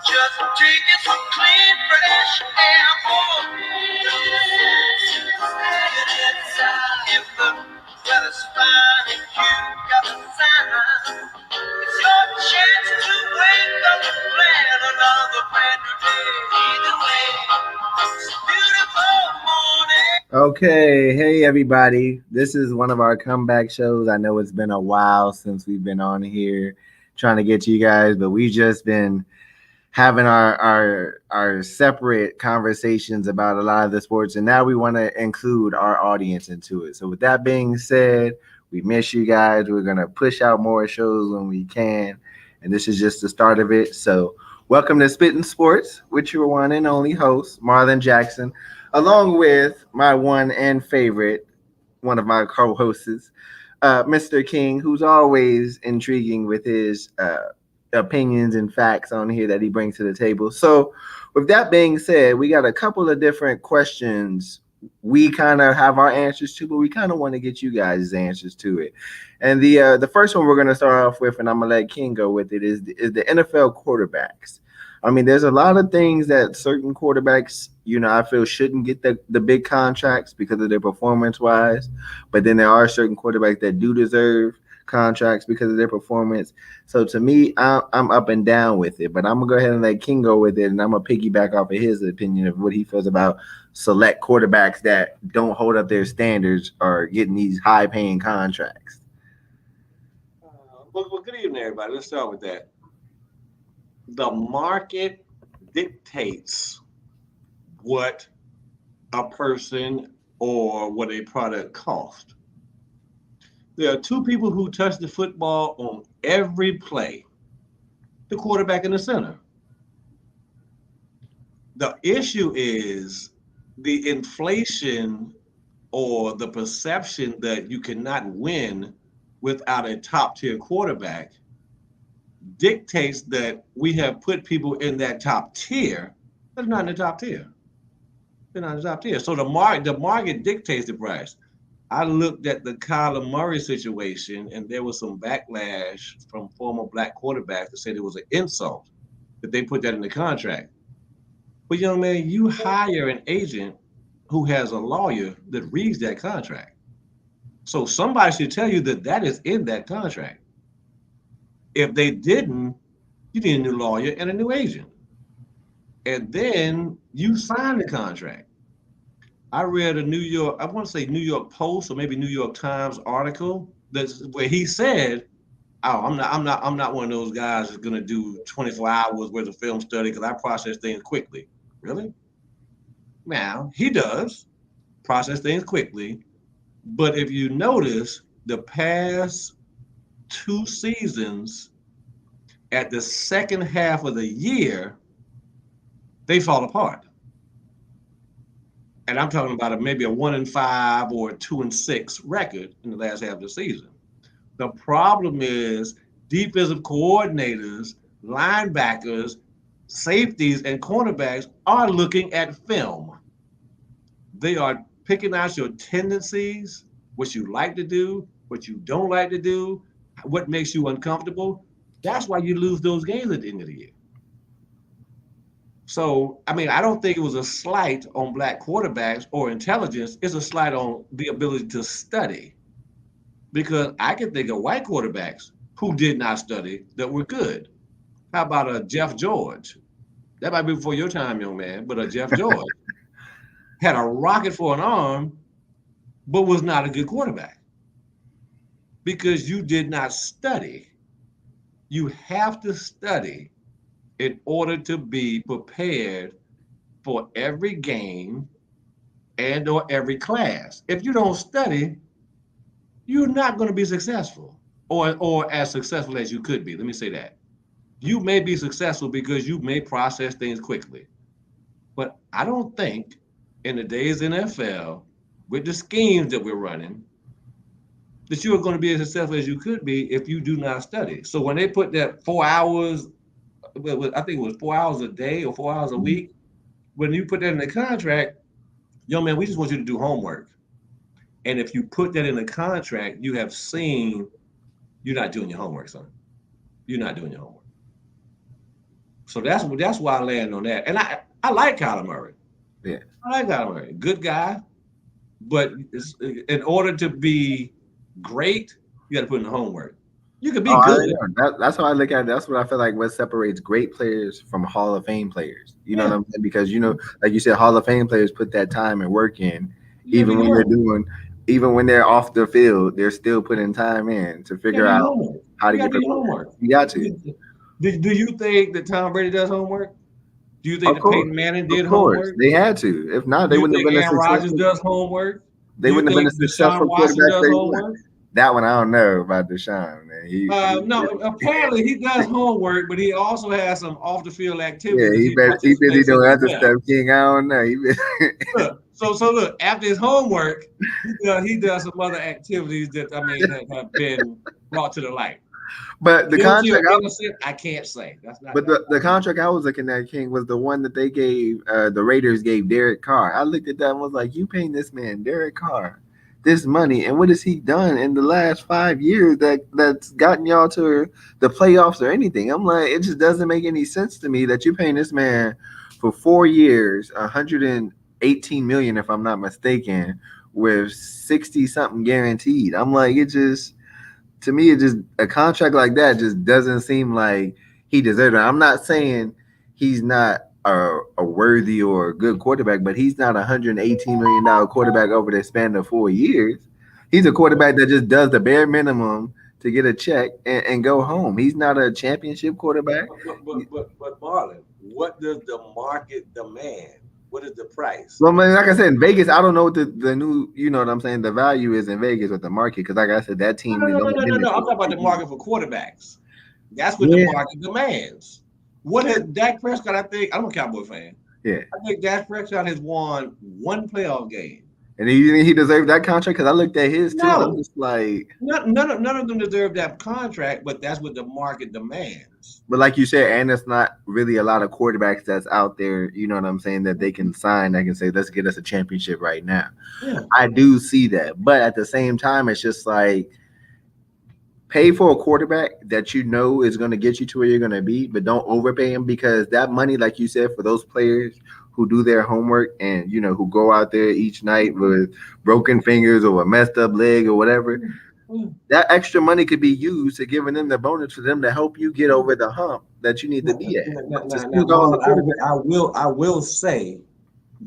Just taking some clean, fresh air for me. If the weather's fine and you got the time, it's your chance to wake up and plan another brand new day. Either way, it's a beautiful morning. Okay, hey everybody. This is one of our comeback shows. I know it's been a while since we've been on here trying to get to you guys, but we've just been having our separate conversations about a lot of the sports, and now we want to include our audience into it. So with that being said, we miss you guys. We're gonna push out more shows when we can, and this is just the start of it. So welcome to Spitting Sports with your one and only host Marlon Jackson, along with my one and favorite, one of my co-hosts, Mr. King, who's always intriguing with his opinions and facts on here that he brings to the table. So, with that being said, we got a couple of different questions we kind of have our answers to, but we kind of want to get you guys' answers to it. And the first one we're going to start off with, and I'm gonna let King go with it, is the NFL quarterbacks. I mean, there's a lot of things that certain quarterbacks, I feel shouldn't get the big contracts because of their performance wise, but then there are certain quarterbacks that do deserve contracts because of their performance. So to me, I'm up and down with it, but I'm gonna go ahead and let King go with it, and I'm gonna piggyback off of his opinion of what he feels about select quarterbacks that don't hold up their standards or getting these high-paying contracts. Well, good evening, everybody. Let's start with that. The market dictates what a person or what a product costs. There are two people who touch the football on every play, the quarterback and the center. The issue is the inflation or the perception that you cannot win without a top tier quarterback dictates that we have put people in that top tier that are not in the top tier. They're not in the top tier. So the market dictates the price. I looked at the Kyler Murray situation, and there was some backlash from former black quarterbacks that said it was an insult that they put that in the contract. But young man, you hire an agent who has a lawyer that reads that contract. So somebody should tell you that that is in that contract. If they didn't, you need a new lawyer and a new agent. And then you sign the contract. I read I want to say New York Post or maybe New York Times article that's where he said, "Oh, I'm not one of those guys that's gonna do 24 hours worth of film study because I process things quickly." Really? Now he does process things quickly, but if you notice the past two seasons, at the second half of the year, they fall apart. And I'm talking about maybe a 1-5 or a 2-6 record in the last half of the season. The problem is defensive coordinators, linebackers, safeties, and cornerbacks are looking at film. They are picking out your tendencies, what you like to do, what you don't like to do, what makes you uncomfortable. That's why you lose those games at the end of the year. So, I mean, I don't think it was a slight on black quarterbacks or intelligence. It's a slight on the ability to study. Because I can think of white quarterbacks who did not study that were good. How about a Jeff George? That might be before your time, young man, but a Jeff George had a rocket for an arm, but was not a good quarterback. Because you did not study. You have to study in order to be prepared for every game and or every class. If you don't study, you're not going to be successful or as successful as you could be. Let me say that. You may be successful because you may process things quickly. But I don't think in the days NFL, with the schemes that we're running, that you are going to be as successful as you could be if you do not study. So when they put that 4 hours, I think it was 4 hours a day or 4 hours a week, when you put that in the contract, young man, we just want you to do homework. And if you put that in the contract, you have seen you're not doing your homework, son. You're not doing your homework. So that's why I land on that. And I like Kyler Murray. Yeah. I like Kyler Murray. Good guy. But in order to be great, you got to put in the homework. You could be Oh, I good. know. That's how I look at it. That's what I feel like what separates great players from Hall of Fame players. You know what Yeah, I'm saying? Because like you said, Hall of Fame players put that time and work in, you got to do even your when they're homework. doing, even when they're off the field, they're still putting time in to You got to figure do your out homework. how to You got get to do your prepared. homework. You got to. Do you think that Tom Brady does homework? Do you think Of that course. Peyton Manning Of did course. homework? They had to. If not, Do they you wouldn't have think been a Aaron Rodgers successful does homework? they Do you wouldn't have been think a Deshaun successful Watson quarterback does they were. homework? That one I don't know about Deshaun, man. No, apparently he does homework, but he also has some off the field Yeah, activities that he he busy participates in doing as other well. stuff, King. I don't know. So look, after his homework, he does some other activities that I mean have been brought to the light. But the Guilty or contract innocent, I can't say. That's not But that's the not me. contract I was looking at, King, was the one that they gave the Raiders gave Derek Carr. I looked at that and was like, you paying this man Derek Carr this money, and what has he done in the last 5 years that's gotten y'all to the playoffs or anything? I'm like, it just doesn't make any sense to me that you're paying this man for 4 years, 118 million, if I'm not mistaken, with 60 something guaranteed. I'm like, it just to me, it just a contract like that just doesn't seem like he deserves it. I'm not saying he's not a worthy or a good quarterback, but he's not a $118 million quarterback over the span of 4 years. He's a quarterback that just does the bare minimum to get a check and go home. He's not a championship quarterback. But Marlon, what does the market demand? What is the price? Well, man, like I said, in Vegas, I don't know what the new, you know what I'm saying, the value is in Vegas with the market. Because, like I said, that No, team no, has no, no, only no, been no, there no. for I'm talking about a the few market for quarterbacks. That's what the years. market demands. What has Dak Prescott? I think I'm a Cowboy fan. Yeah, yeah. I think Dak Prescott has won one playoff game. And he deserved that contract because I looked at his too, and I'm No, just like, none of them deserve that contract, but that's what the market demands. but like you said, and it's not really a lot of quarterbacks that's out there. You know what I'm saying? That they can sign. That can say, let's get us a championship right now. Yeah. I do see that, but at the same time, it's just like pay for a quarterback that you know is going to get you to where you're going to be, but don't overpay him because that money, like you said, for those players who do their homework and who go out there each night with broken fingers or a messed up leg or whatever, that extra money could be used to giving them the bonus for them to help you get over the hump that you need to Now, be at. But to now, spend all the Marlon, quarterback, I will say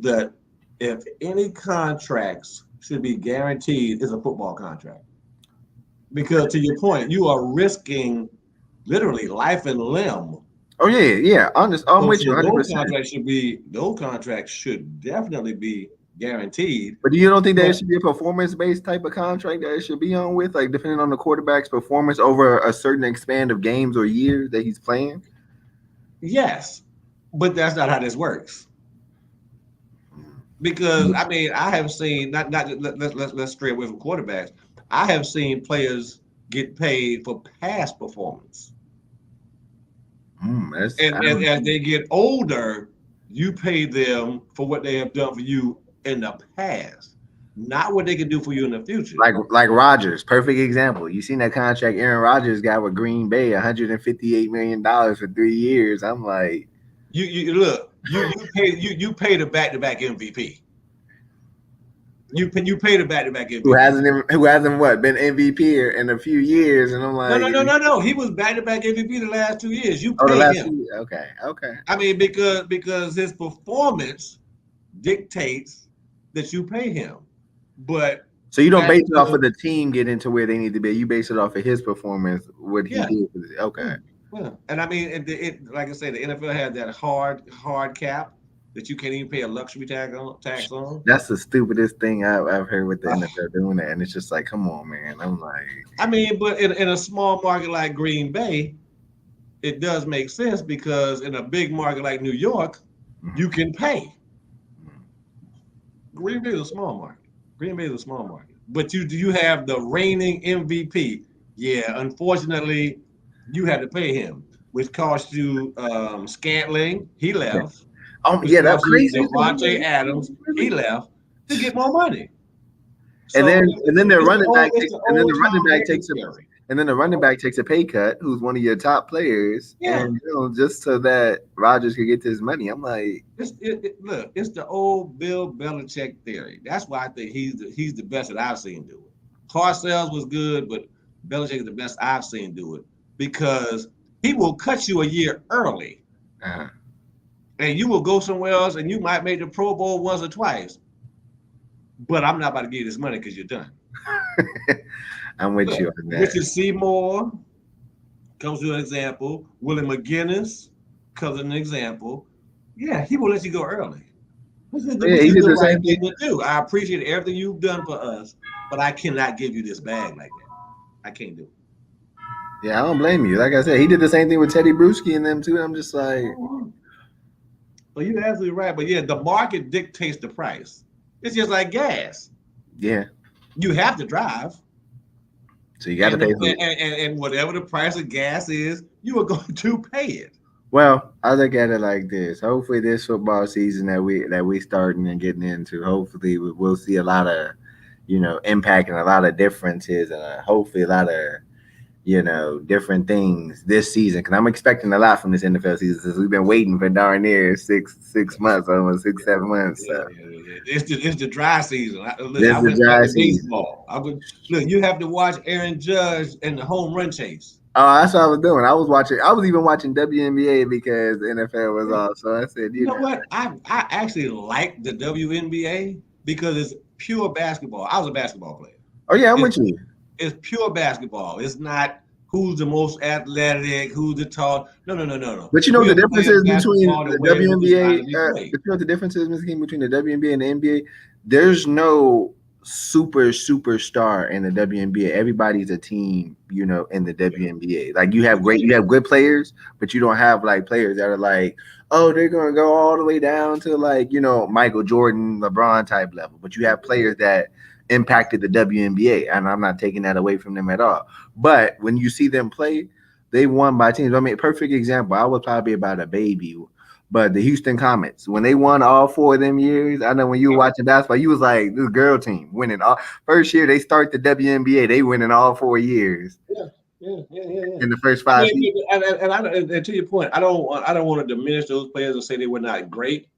that if any contracts should be guaranteed, is a football contract. Because to your point, you are risking literally life and limb. oh yeah, yeah, honest, I'm So, with you so those 100%. contracts should be those contracts should definitely be guaranteed. But do you don't think that it But should be a performance based type of contract that it should be on with, like depending on the quarterback's performance over a certain expand of games or years that he's playing? yes, but that's not how this works. Because I mean, I have seen not let's stray away from quarterbacks. I have seen players get paid for past performance, That's I and don't as they get older, you pay them for what they have done for you in the past, not what they can do for you in the future. like Rodgers, perfect example. You seen that contract Aaron Rodgers got with Green Bay, $158 million for 3 years. I'm like, You look, you pay the back-to-back MVP. You pay the back-to-back who MVP. hasn't what been MVP in a few years, and I'm No, like, no, no, no, no. He was back-to-back MVP the last 2 years. You oh, the pay last him. few, okay, okay. I mean, because his performance dictates that you pay him. But So you don't back base it off to of the team getting to where they need to be. You base it off of his performance, what he yeah, did. yeah, Okay. yeah. And I mean, like I say, the NFL had that hard cap that you can't even pay a luxury tax on. That's the stupidest thing I've heard with the Ah, NFL doing that, and it's just like, come on, man. I'm like, I mean, but in a small market like Green Bay, it does make sense because in a big market like New York, you can pay. Green Bay is a small market. Green Bay is a small market. But you have the reigning MVP. Yeah, unfortunately, you had to pay him, which cost you Scantling. He yeah. left. Yeah, that's especially crazy. Devontae Adams. He left to get more money. And So then their it's running back it's takes the and then old the running Tom back Brady takes a theory. and then the running back takes a pay cut, who's one of your top players, Yeah. and just so that Rodgers could get this money. I'm like, Look, it's the old Bill Belichick theory. That's why I think he's the best that I've seen do it. Parcells was good, but Belichick is the best I've seen do it because he will cut you a year early, uh, and you will go somewhere else, and you might make the Pro Bowl once or twice. But I'm not about to give you this money because you're done. I'm with Look, you on that. Richard Seymour comes to an example. Willie McGinnis comes to an example. Yeah, he will let you go early. Yeah, Which he is did the the right same thing. thing to do. I appreciate everything you've done for us, but I cannot give you this bag like that. I can't do it. Yeah, I don't blame you. Like I said, he did the same thing with Teddy Bruschi and them too. I'm just like, So you're absolutely right. But yeah, the market dictates the price. It's just like gas. yeah. You have to drive, So you got to pay for it. and whatever the price of gas is, you are going to pay it. Well, I look at it like this. Hopefully, this football season that we starting and getting into, hopefully we'll see a lot of, impact and a lot of differences, and hopefully a lot of different things this season. Because I'm expecting a lot from this NFL season since we've been waiting for darn near six months, almost 6 7 months. So Yeah. It's the dry season. Look, this I is the went back dry to season. baseball. Look. You have to watch Aaron Judge and the home run chase. Oh, that's what I was doing. I was watching. I was even watching WNBA because the NFL was Yeah. off. So I said, You know what? I actually like the WNBA because it's pure basketball. I was a basketball player. oh yeah, I'm It's with you. it's pure basketball. It's not who's the most athletic, who's the tall. No. But We the are playing differences between basketball the the way it was WNBA, designed to be played. but you know what the differences, Mr. King, between the WNBA and the NBA? There's no superstar in the WNBA. Everybody's a team, in the WNBA. Like you have good players, but you don't have like players that are like, oh, they're gonna go all the way down to like, Michael Jordan, LeBron type level. But you have players that impacted the WNBA, and I'm not taking that away from them at all. But when you see them play, they won by teams. I mean, perfect example. I was probably about a baby, but the Houston Comets, when they won all 4 of them years, I know when you were watching basketball, you was like, this girl team winning all first year they start the WNBA, they winning all 4 years Yeah. in the first I five mean, seasons. and to your point, I don't want to diminish those players and say they were not great,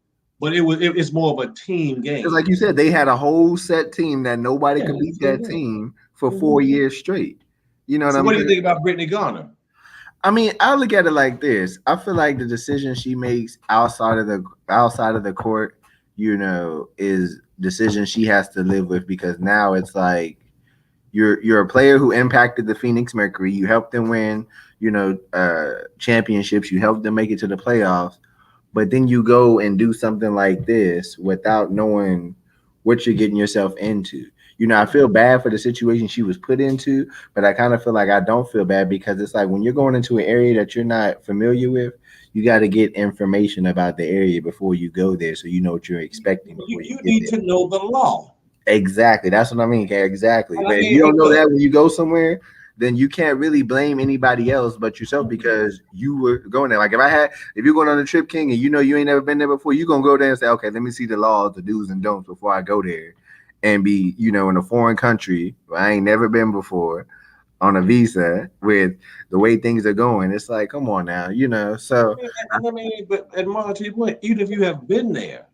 but it's more of a team Because game. like you said, they had a whole set team that nobody Yeah, could it's beat a team that game. team for Mhm. 4 years straight. You know what So I'm what do you saying? think about Brittany Garner? I mean, I look at it like this. I feel like the decision she makes outside of the court, is decision she has to live with because now it's like you're a player who impacted the Phoenix Mercury. You helped them win, championships. You helped them make it to the playoffs. But then you go and do something like this without knowing what you're getting yourself into. I feel bad for the situation she was put into, but I kind of feel like I don't feel bad because it's like when you're going into an area that you're not familiar with, you got to get information about the area before you go there so you know what you're expecting You, before you you get need there. to know the law. Exactly. That's what I mean. Okay, exactly. And But I if you mean, don't and know look, that when you go somewhere, then you can't really blame anybody else but yourself because you were going there. Like if you're going on a trip, King, and you ain't never been there before, you're gonna go there and say, okay, let me see the laws, the do's and don'ts before I go there and be, in a foreign country where I ain't never been before on a visa with the way things are going. It's like, come on now, So and Marlon, to your point, even if you have been there,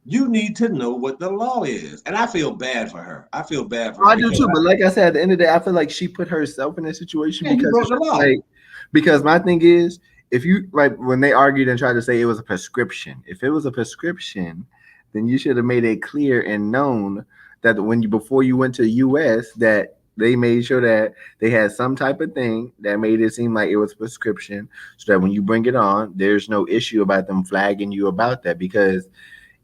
you need to know what the law is. And I feel bad for her. I feel bad for her I do because too. But like I said, at the end of the day, I feel like she put herself in a situation you because broke it's the just law. like because my thing is if you like when they argued and tried to say it was a prescription, if it was a prescription, then you should have made it clear and known that before you went to the US that they made sure that they had some type of thing that made it seem like it was prescription so that when you bring it on, there's no issue about them flagging you about that because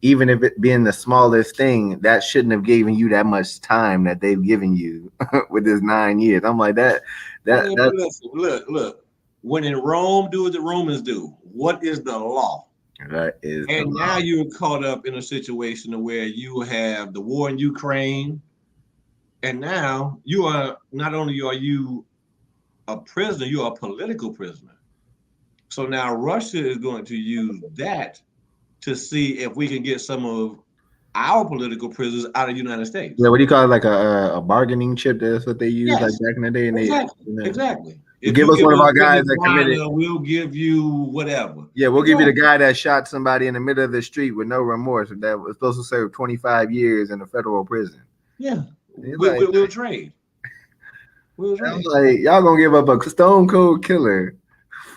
even if it being the smallest thing, that shouldn't have given you that much time that they've given you with this 9 years. I'm like that. I That mean, but that listen, look. When in Rome, do what the Romans do. What is the law? that is the And now law. you're caught up in a situation where you have the war in Ukraine, and now you are not only are you a prisoner, you are a political prisoner. So now Russia is going to use that to see if we can get some of our political prisoners out of the United States. Yeah, what do you call it? Like a bargaining chip? That's what they use like Yes, back in the day. And they, exactly, you know, exactly. you If give you us give one of us our guys Brittany that committed. Griner, we'll give you whatever. Yeah, we'll give you the Exactly. guy that shot somebody in the middle of the street with no remorse that was supposed to serve 25 years in a federal prison. Yeah, And he's like, we'll trade. We'll I'm trade. like, y'all gonna give up a stone cold killer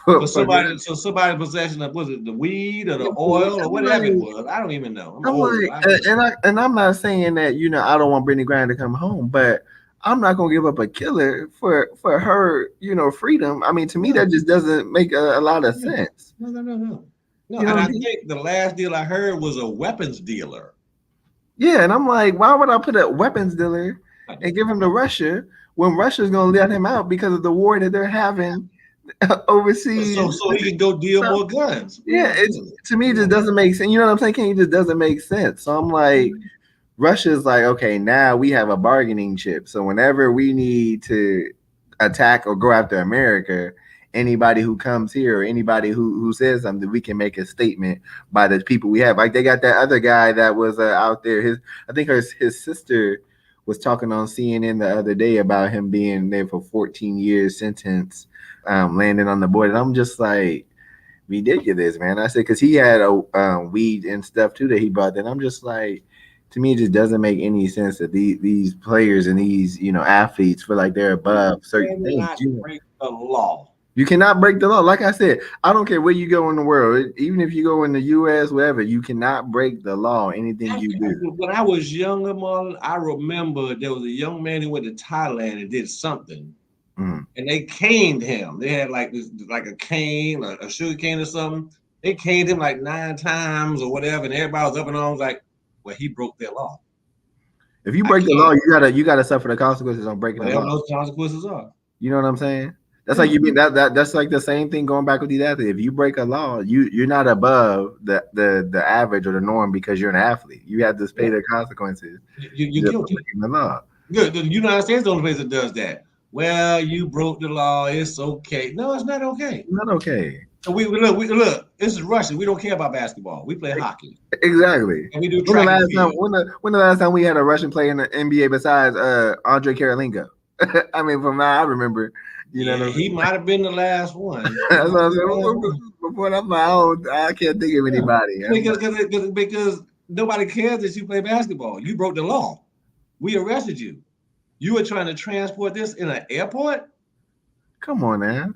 for Somebody, so somebody possession of was it the weed or the oil or I'm whatever it like, was. I don't even know. I'm I'm old. like, I don't know. and I'm not saying that I don't want Brittany Griner to come home, but I'm not gonna give up a killer for her freedom. I mean, to me No, that just doesn't make a lot of no, sense. no. No, You know and what I I mean? think the last deal I heard was a weapons dealer. Yeah, and I'm like, why would I put a weapons dealer I and know. give him to Russia when Russia's gonna let him out because of the war that they're having overseas? So he can go deal So more guns. yeah, it's to me it We just don't doesn't make sense. You know what I'm saying? It just doesn't make sense. So I'm like, Russia's like, okay, now we have a bargaining chip. So whenever we need to attack or go after America, anybody who comes here or anybody who says something, we can make a statement by the people we have. Like they got that other guy that was out there. I think his sister was talking on CNN the other day about him being there for 14 years sentence, landing on the board. And I'm just like, ridiculous, man. I said because he had a weed and stuff too that he brought. Then I'm just like, to me, it just doesn't make any sense that these players and these athletes feel like they're above certain things. cannot break the law. You cannot break the law. Like I said, I don't care where you go in the world, even if you go in the U.S., wherever, you cannot break the law. Anything you do. When I was younger, Marlon, I remember there was a young man who went to Thailand and did something, Mm. and they caned him. They had like this, like a cane, a sugar cane or something. They caned him like 9 times or whatever, and everybody was up in arms like, "Well, he broke their law." If you I break the law, can't. you gotta suffer the consequences on breaking the Whatever law. those consequences are. You know what I'm saying? That's like Yeah. you mean that's like the same thing going back with these athletes. If you break a law, you're not above the average or the norm because you're an athlete. You have to pay Yeah. the consequences You're just for guilty. breaking the law. Good. The United States is the only place that does that. Well, you broke the law. It's okay. No, it's not okay. Not okay. So we look. This is Russia. We don't care about basketball. We play hockey Exactly. and we do When the track and last time field. when the last time we had a Russian player in the NBA besides Andre Karolinko? I mean, from now I remember, you know Yeah, what I he mean? might have been the last one. He That's might what have I'm been the last one. saying. Before that, I can't think of Yeah, anybody. because nobody cares that you play basketball. You broke the law. We arrested you. You were trying to transport this in an airport. Come on, man.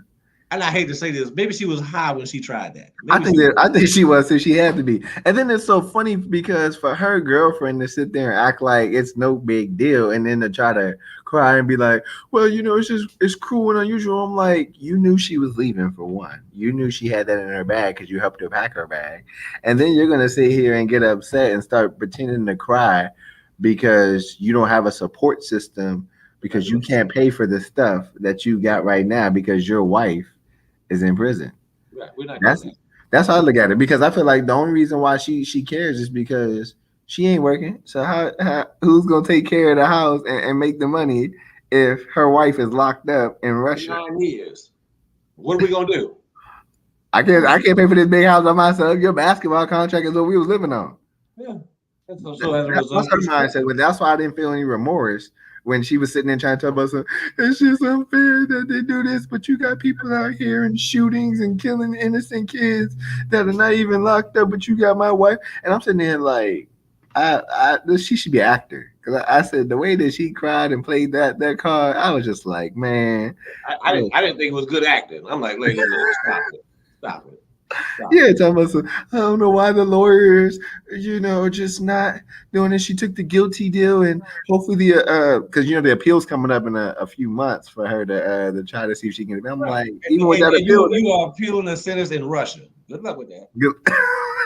And I hate to say this. Maybe she was high when she tried that. Maybe she I was. think she was, so she had to be. And then it's so funny because for her girlfriend to sit there and act like it's no big deal, and then to try to cry and be like, "Well, it's cruel and unusual." I'm like, you knew she was leaving for one. You knew she had that in her bag because you helped her pack her bag, and then you're gonna sit here and get upset and start pretending to cry because you don't have a support system because you can't pay for the stuff that you got right now because your wife is in prison. Right. We're not doing That's that. that's how I look at it because I feel like the only reason why she cares is because she ain't working. So how who's gonna take care of the house and make the money if her wife is locked up in For Russia? 9 years. What are we gonna do? I can't pay for this big house by myself. Your basketball contract is what we was living on. Yeah. So as a That's result, her we stuck. mindset. But that's why I didn't feel any remorse when she was sitting there trying to tell us it's just unfair that they do this, but you got people out here and shootings and killing innocent kids that are not even locked up, but you got my wife. And I'm sitting there like, she should be an actor. Because I said the way that she cried and played that card, I was just like, man. I didn't think it was good acting. I'm like, lady, look, stop it. Stop it. Stop Yeah, it. talking about I don't know why the lawyers, just not doing it. She took the guilty deal, and hopefully because the appeal's coming up in a few months for her to try to see if she can. I'm Right. like, even with that And you appeal, you are appealing a sentence in Russia. Good luck with that.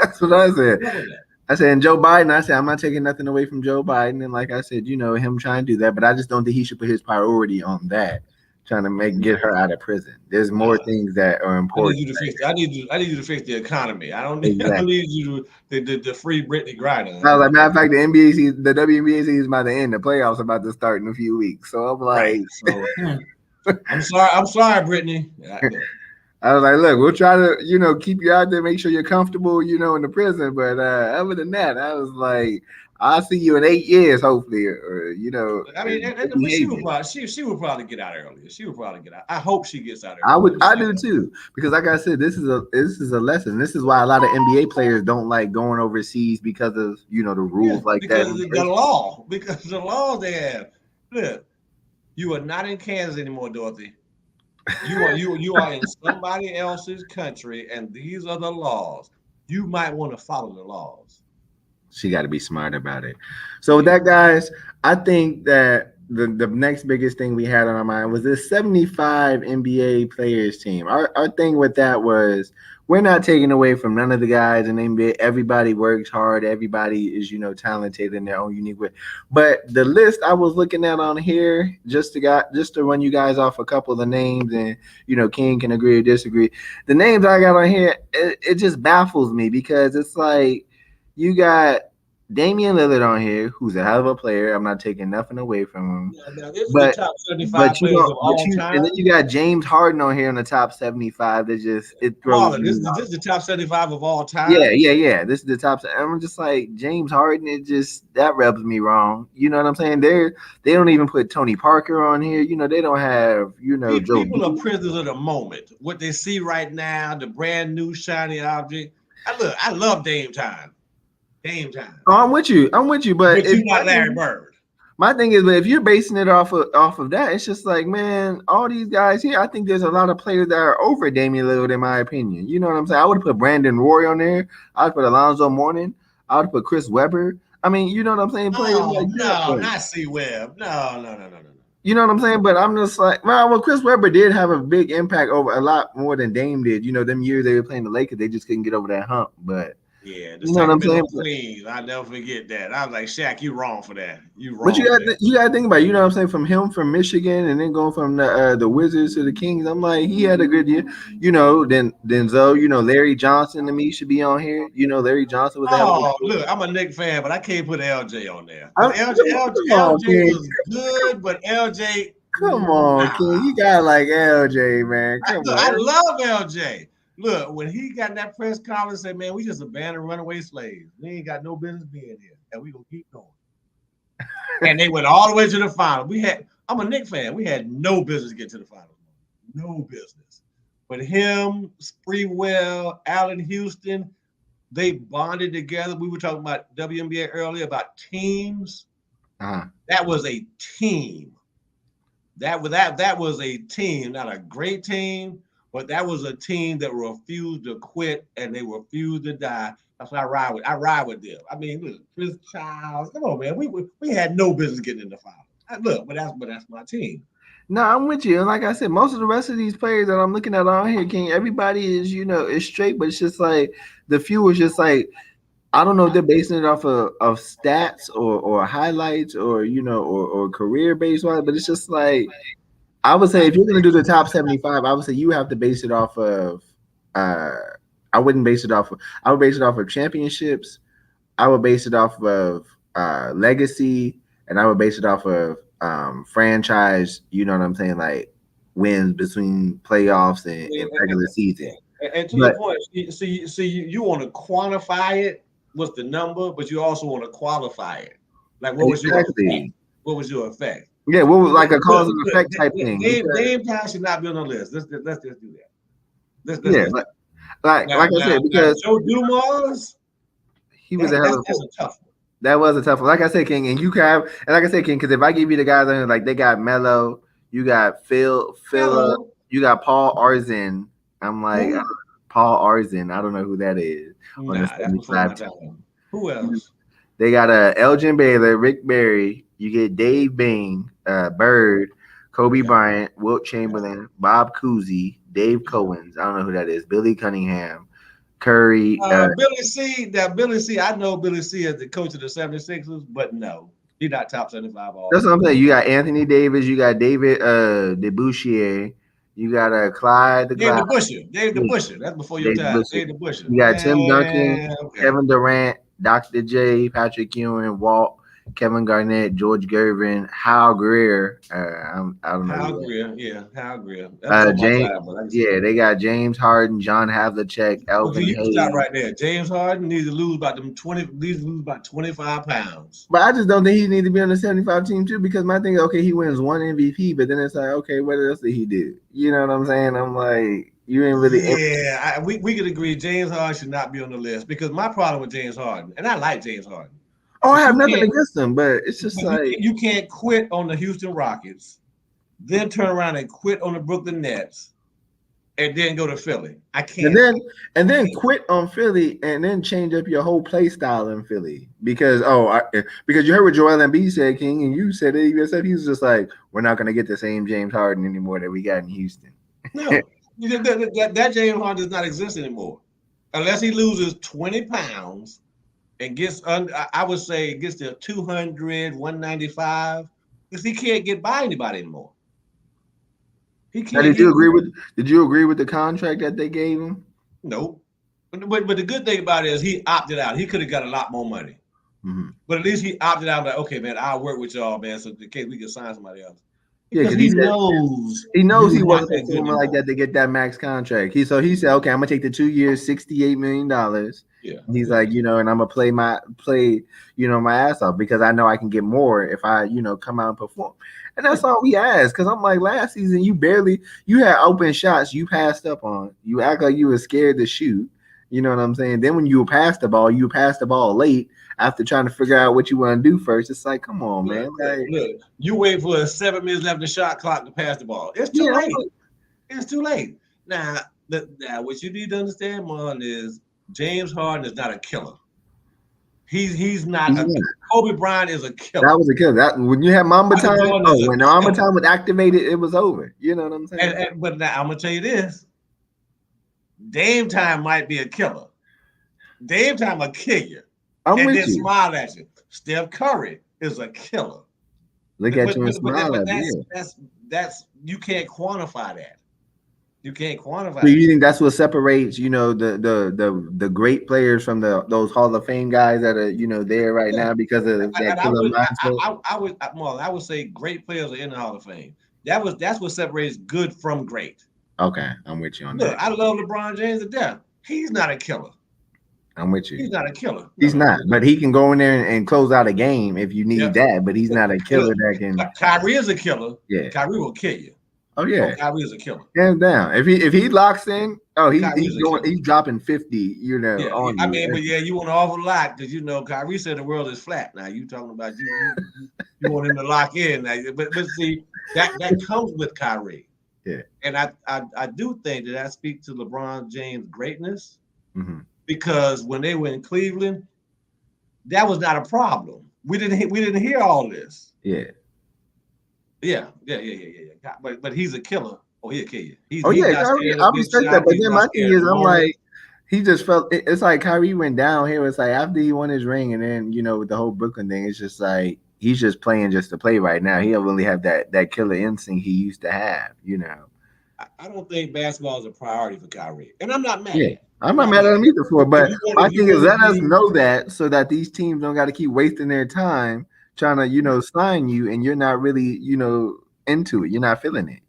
that's what I said. Good luck with that. I said, and Joe Biden, I said, I'm not taking nothing away from Joe Biden, and like I said, him trying to do that, but I just don't think he should put his priority on that, trying to get her out of prison. There's more things that are I need important. you to fix. I need you to fix the economy. I don't need. I don't Exactly. need you to free Brittany Griner. I was like, matter of fact, the NBA season, the WNBA season is about to end. The playoffs are about to start in a few weeks. So I'm like, Right. So I'm sorry. I'm sorry, Brittany. Look, I was like, look, we'll try to, keep you out there, make sure you're comfortable, in the prison. But other than that, I was like, I'll see you in 8 years, hopefully, or I mean, but she would behavior. probably she would probably get out earlier. She would probably get out. I hope she gets out I earlier. would, I do too, because like I said, this is a lesson. This is why a lot of NBA players don't like going overseas because of the Yeah, rules like that because in the prison. law, because the law they have. Look, you are not in Kansas anymore, Dorothy. You are in somebody else's country, and these are the laws. You might want to follow the laws. She got to be smart about it. So with Yeah. that, guys, I think that the next biggest thing we had on our mind was this 75 NBA players team. Our thing with that was we're not taking away from none of the guys in the NBA. Everybody works hard. Everybody is talented in their own unique way. But the list I was looking at on here, just to run you guys off a couple of the names, and King can agree or disagree. The names I got on here, it just baffles me because it's like you got Damian Lillard on here, who's a hell of a player. I'm not taking nothing away from him. Now, this is the But top 75 but you players don't of but all you and then time. you got James Harden on here in the top 75. That just it throws Marlon, me this off. is the top 75 of all Yeah, time. yeah, yeah. This is the top. I'm just like James Harden. It just that rubs me wrong. You know what I'm saying? They don't even put Tony Parker on here. They don't have Joe People are Dumars. prisoners of the moment. What they see right now, the brand new shiny object. I love Dame time. Dame time. Oh, I'm with you. But But if you're not Larry Bird. my thing is, but if you're basing it off of that, it's just like, man, all these guys here. I think there's a lot of players that are over Damian Lillard, in my opinion. You know what I'm saying? I would put Brandon Roy on there. I would put Alonzo Mourning. I would put Chris Webber. I mean, you know what I'm saying? Players Oh like that. no, But not C Webb. No, no, no, no, no, no. you know what I'm saying? But I'm just like, well, Chris Webber did have a big impact over a lot more than Dame did. Them years they were playing the Lakers, they just couldn't get over that hump. But Yeah, the you know what I'm Sacramento saying? Queens. I never forget that. I was like, Shaq, you wrong for that. You But you wrong for got that. you got to think about it, you know what I'm saying, from him from Michigan and then going from the Wizards to the Kings. I'm like he had a good year. Then Denzel, Larry Johnson to me should be on here. Larry Johnson was a hell of a Oh, player. look, I'm a Knicks fan, but I can't put LJ on there. I, But come on, LJ King. was good, but LJ, Come on, nah. King. You got like LJ, man. Come Look, I on. love LJ. Look, when he got in that press conference, said, "Man, we just abandoned runaway slaves. We ain't got no business being here, and we gonna keep going." And they went all the way to the final. I'm a Knicks fan. We had no business getting to the finals. No business. But him, Spreewell, Allen Houston, they bonded together. We were talking about WNBA earlier about teams. Uh-huh. That was a team. That was a team, not a great team, but that was a team that refused to quit and they refused to die. That's what I ride with. I ride with them. I mean, look, Chris Childs. Come on, man. We had no business getting in the finals. Look, but that's my team. No, I'm with you. And like I said, most of the rest of these players that I'm looking at on here, King, everybody is straight, but it's just like the few is just like I don't know if they're basing it off of stats or highlights or or career based wise, but it's just like I would say if you're gonna do the top 75, I would say you have to base it off of uh I wouldn't base it off of I would base it off of championships. I would base it off of legacy, and I would base it off of franchise, you know what I'm saying, like wins between playoffs and regular season. And to your But point, you want to quantify it with the number, but you also want to qualify it. Like, what was your effect? exactly. What was your effect? Yeah, what was like a cause Look, and look, effect type thing. Dame Time should not be on the list. Let's just do that. Let's Yeah, just do like I said, now because Joe Dumars, he was a that, hell that's of that's a tough one. that was a tough one. Like I said, King, and you can have, and like I said, King, because if I give you the guys on here, like they got Melo, you got Phil, Hello. you got Paul Arzin. I'm like Who? Paul Arzin. I don't know who that is on the Nah, that's before 75 my team. time. Who else? They got Elgin Baylor, Rick Barry. You get Dave Bing, Bird, Kobe Yeah, Bryant, Wilt yeah, Chamberlain, Bob Cousy, Dave yeah. Cowens. I don't know who that is. Billy Cunningham, Curry. Billy C. Now, Billy C. I know Billy C. as the coach of the 76ers, but no, he's not top 75 all That's what I'm time. saying. You got Anthony Davis. You got David DeBouchier. You got Clyde the Dave Glide. the Busher. Dave the Yeah, Busher. That's before your Dave time. DeBuscher. Dave the Busher. You got Tim Duncan, Man, okay. Kevin Durant, Dr. J, Patrick Ewing, Walt. Kevin Garnett, George Gervin, Hal Greer. I don't know Hal who Greer, yeah, Hal Greer. That's that. before my James. time, but I can see Yeah, that. they got James Harden, John Havlicek, Okay, Elvin you can stop Hayes. right there. James Harden needs to lose about them 20, needs to lose about 25 pounds. But I just don't think he need to be on the 75 team too, because my thing, okay, he wins one MVP, but then it's like, okay, what else did he do? You know what I'm saying? I'm like, you ain't really. Yeah, we could agree James Harden should not be on the list because my problem with James Harden, and I like James Harden, Oh, I but have nothing against him, but it's just like, you can't quit on the Houston Rockets, then turn around and quit on the Brooklyn Nets, and then go to Philly. I and can't. then quit on Philly and then change up your whole play style in Philly because because you heard what Joel Embiid said, King, and you said it. You said he was just like, we're not gonna get the same James Harden anymore that we got in Houston. No, that James Harden does not exist anymore, unless he loses 20 pounds and gets under. I would say gets to 200, 195, because he can't get by anybody anymore. He Now, can't. He did you agree with the contract that they gave him? no. But the good thing about it is he opted out. He could have got a lot more money. Mm-hmm. But at least he opted out. Like, okay, man, I'll work with y'all, man, so in case we can sign somebody else. Yeah, Because because he knows he knows he you're not wasn't that good performing like anymore. that to get that max contract. He said, okay, I'm gonna take the 2 years, $68 million. Yeah, He's yeah, like, and I'm gonna play, my ass off because I know I can get more if I, come out and perform. And yeah. that's all we asked. Cause I'm like, last season you had open shots you passed up on. You act like you were scared to shoot. You know what I'm saying? Then when you pass the ball late after trying to figure out what you want to do first. It's like, come on, man. Like, Look. You wait for 7 minutes left in the shot clock to pass the ball. It's too yeah, late. It's too late. Now, what you need to understand, Marlon, is James Harden is not a killer. He's not he's a not. Kobe Bryant is a killer. That was a kill. That when you had Mamba Michael time, Jordan is a when the Mamba killer. time was activated, it was over. You know what I'm saying? But now I'm gonna tell you this: Dame time might be a killer. Dame time will kill you I'm and with then you. smile at you. Steph Curry is a killer. Look But at but you and but, but, smile but at me. that's you can't quantify that. You can't So quantify you that. think that's what separates, the great players from those Hall of Fame guys that are, there right Yeah. now because of that And I killer would mindset? Marlon, I would say great players are in the Hall of Fame. That's what separates good from great. Okay, I'm with you on Look, that. I love LeBron James to death. He's not a killer. I'm with you. He's not a killer. He's No. not, but he can go in there and close out a game if you Yeah. need that. But he's not a Look, killer that can. Kyrie is a killer. Yeah. Kyrie will kill you. Oh Oh, yeah. Kyrie is a killer. Hands down. If he locks in, Kyrie is a killer. he's dropping 50, Yeah, on I you. mean, but yeah, you want an awful lot because Kyrie said the world is flat. Now you talking about you want him to lock in. Now, but see that comes with Kyrie. Yeah. And I do think that speaks to LeBron James' greatness Mm-hmm. because when they were in Cleveland, that was not a problem. We didn't hear all this. Yeah. Yeah. But he's a killer. Oh, he'll kill you. Oh He's yeah, not Kyrie. scared I of big respect that. shots. But He's then not my thing scared of is, the I'm moment. like, he just felt. It's like Kyrie went down here. It's like after he won his ring, and then with the whole Brooklyn thing, it's just like he's just playing just to play right now. He don't really have that killer instinct he used to have. I don't think basketball is a priority for Kyrie, and I'm not Yeah. mad. I'm I'm not not mad mad. at him either for it, but my If you thing is want to let us be know that so that these teams don't got to keep wasting their time trying to, sign you and you're not really, into it. You're not feeling it.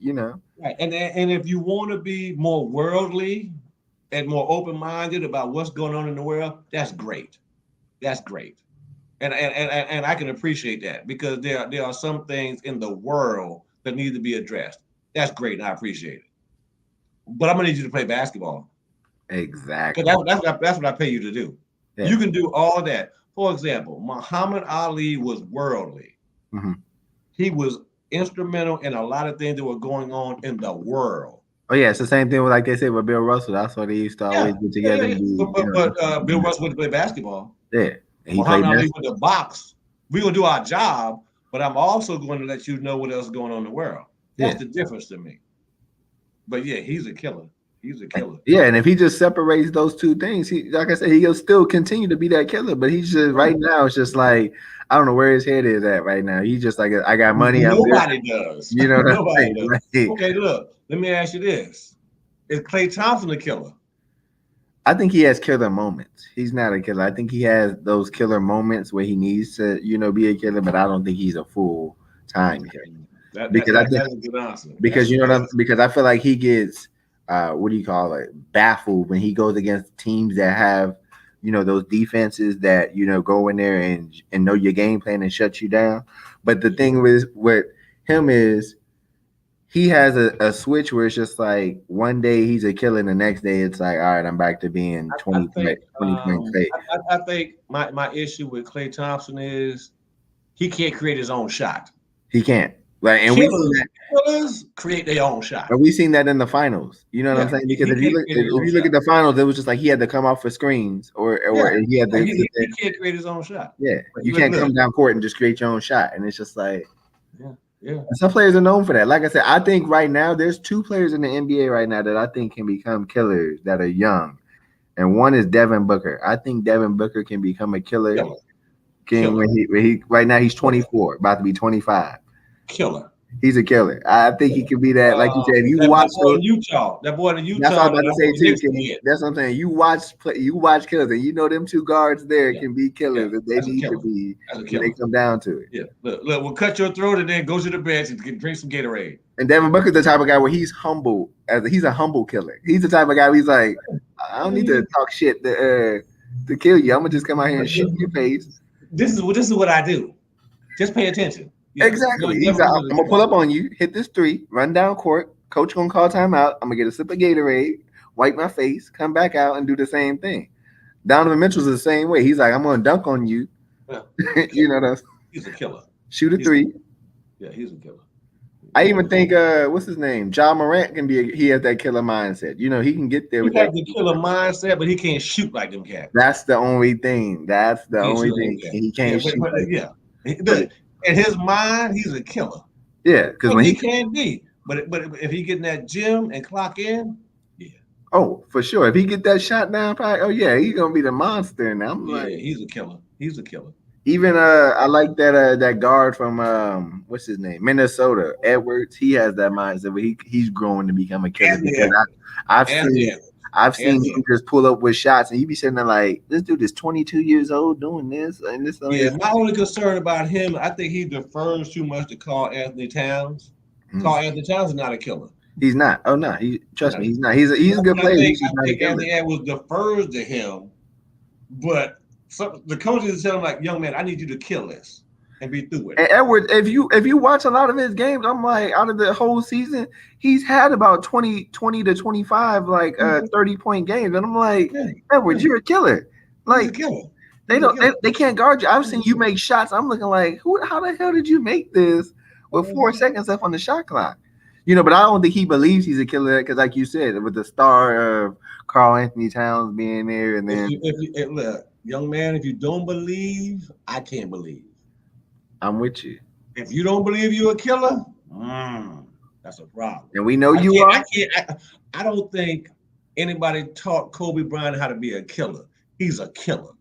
right, and if you want to be more worldly and more open minded about what's going on in the world, that's great. That's great, and I can appreciate that because there are some things in the world that need to be addressed. That's great, and I appreciate it. But I'm gonna need you to play basketball because Exactly. that's what I pay you to do. Yeah. You can do all that. For example, Muhammad Ali was worldly. Mm-hmm. He was instrumental in a lot of things that were going on in the world. Oh yeah, it's the same thing with like they say with Bill Russell. That's why they used to always get together and be, But Bill Russell went to play basketball. yeah. And he played Muhammad Ali basketball. went to box. We're gonna do our job, but I'm also going to let you know what else is going on in the world. Yeah. That's the difference to me. But yeah, he's a killer. He's a killer. Yeah, and if he just separates those two things, he like I said, he'll still continue to be that killer. But he's just right now, it's just like I don't know where his head is at right now. He's just like I got money, I'm good. Nobody does. You know what I'm Nobody saying? does. Like, Okay, look. Let me ask you this: Is Klay Thompson a killer? I think he has killer moments. He's not a killer. I think he has those killer moments where he needs to, be a killer, but I don't think he's a full time killer. Because I think That's a good answer. because because I feel like he gets what do you call it, baffled when he goes against teams that have those defenses that go in there and know your game plan and shut you down. But the thing with him is he has a switch where it's just like one day he's a killer and the next day it's like, all right, I'm back to being I 20 think 20 Clay. I think my issue with Clay Thompson is he can't create his own shot. He can't. Like, and Killers create their own shot. we seen that in the finals. You know what I'm saying? Because if you look at the finals, it was just like he had to come off for screens or he had to. He can't create his own shot. Yeah, you can't come down court and just create your own shot, and it's just like. Yeah. And some players are known for that. Like I said, I think right now there's two players in the NBA right now that I think can become killers that are young, and one is Devin Booker. I think Devin Booker can become a killer. When he right now he's 24, about to be 25. Killer. He's a killer. I think he could be that. Like you said, if you watch that boy in Utah. That's what I'm about to say too. That's what I'm saying. You watch killers, and them two guards there can be killers if they need to be when they come down to it. Yeah, look, we'll cut your throat and then go to the bench and drink some Gatorade. And Devin Booker's the type of guy where he's humble. He's a humble killer. He's the type of guy where he's like, I don't need to talk shit to kill you. I'm gonna just come out here and shoot your face. This is what I do. Just pay attention. Yeah. Exactly. I'm gonna pull up on you, hit this three, run down court. Coach gonna call timeout. I'm gonna get a sip of Gatorade, wipe my face, come back out, and do the same thing. Donovan Mitchell's the same way. He's like, I'm gonna dunk on you. Yeah. He's a killer. Shoot a three. He's a killer. I even think what's his name? Ja Morant can be. He has that killer mindset. He can get there. He has the killer mindset, but he can't shoot like them cats. That's the only thing. He can't shoot. In his mind, he's a killer. Yeah, because when he can be, but if he get in that gym and clock in, oh, for sure. If he get that shot down, probably, he's gonna be the monster. And I'm like, he's a killer. He's a killer. Even I like that guard from what's his name, Minnesota, Edwards. He has that mindset, but he's growing to become a killer. I've seen him just pull up with shots, and you be sitting there like, this dude is 22 years old doing this and this. My only concern about him, I think he defers too much to Karl Anthony Towns. Karl Anthony Towns is not a killer. He's not. Oh no, trust me, he's not. He's a good player. I think Anthony Edwards defers to him, but the coaches tell him like, young man, I need you to kill this and be through with it. And Edwards, if you watch a lot of his games, I'm like, out of the whole season, he's had about 20 to 25 30-point games, and I'm like, Edwards, you're a killer. Like, they can't guard you. I've seen you make shots. I'm looking like, how the hell did you make this with 4 seconds left on the shot clock? But I don't think he believes he's a killer because, like you said, with the star of Karl Anthony Towns being there, and then look, young man, if you don't believe, I can't believe. I'm with you. If you don't believe you're a killer, that's a problem. And we know you are. I don't think anybody taught Kobe Bryant how to be a killer. He's a killer.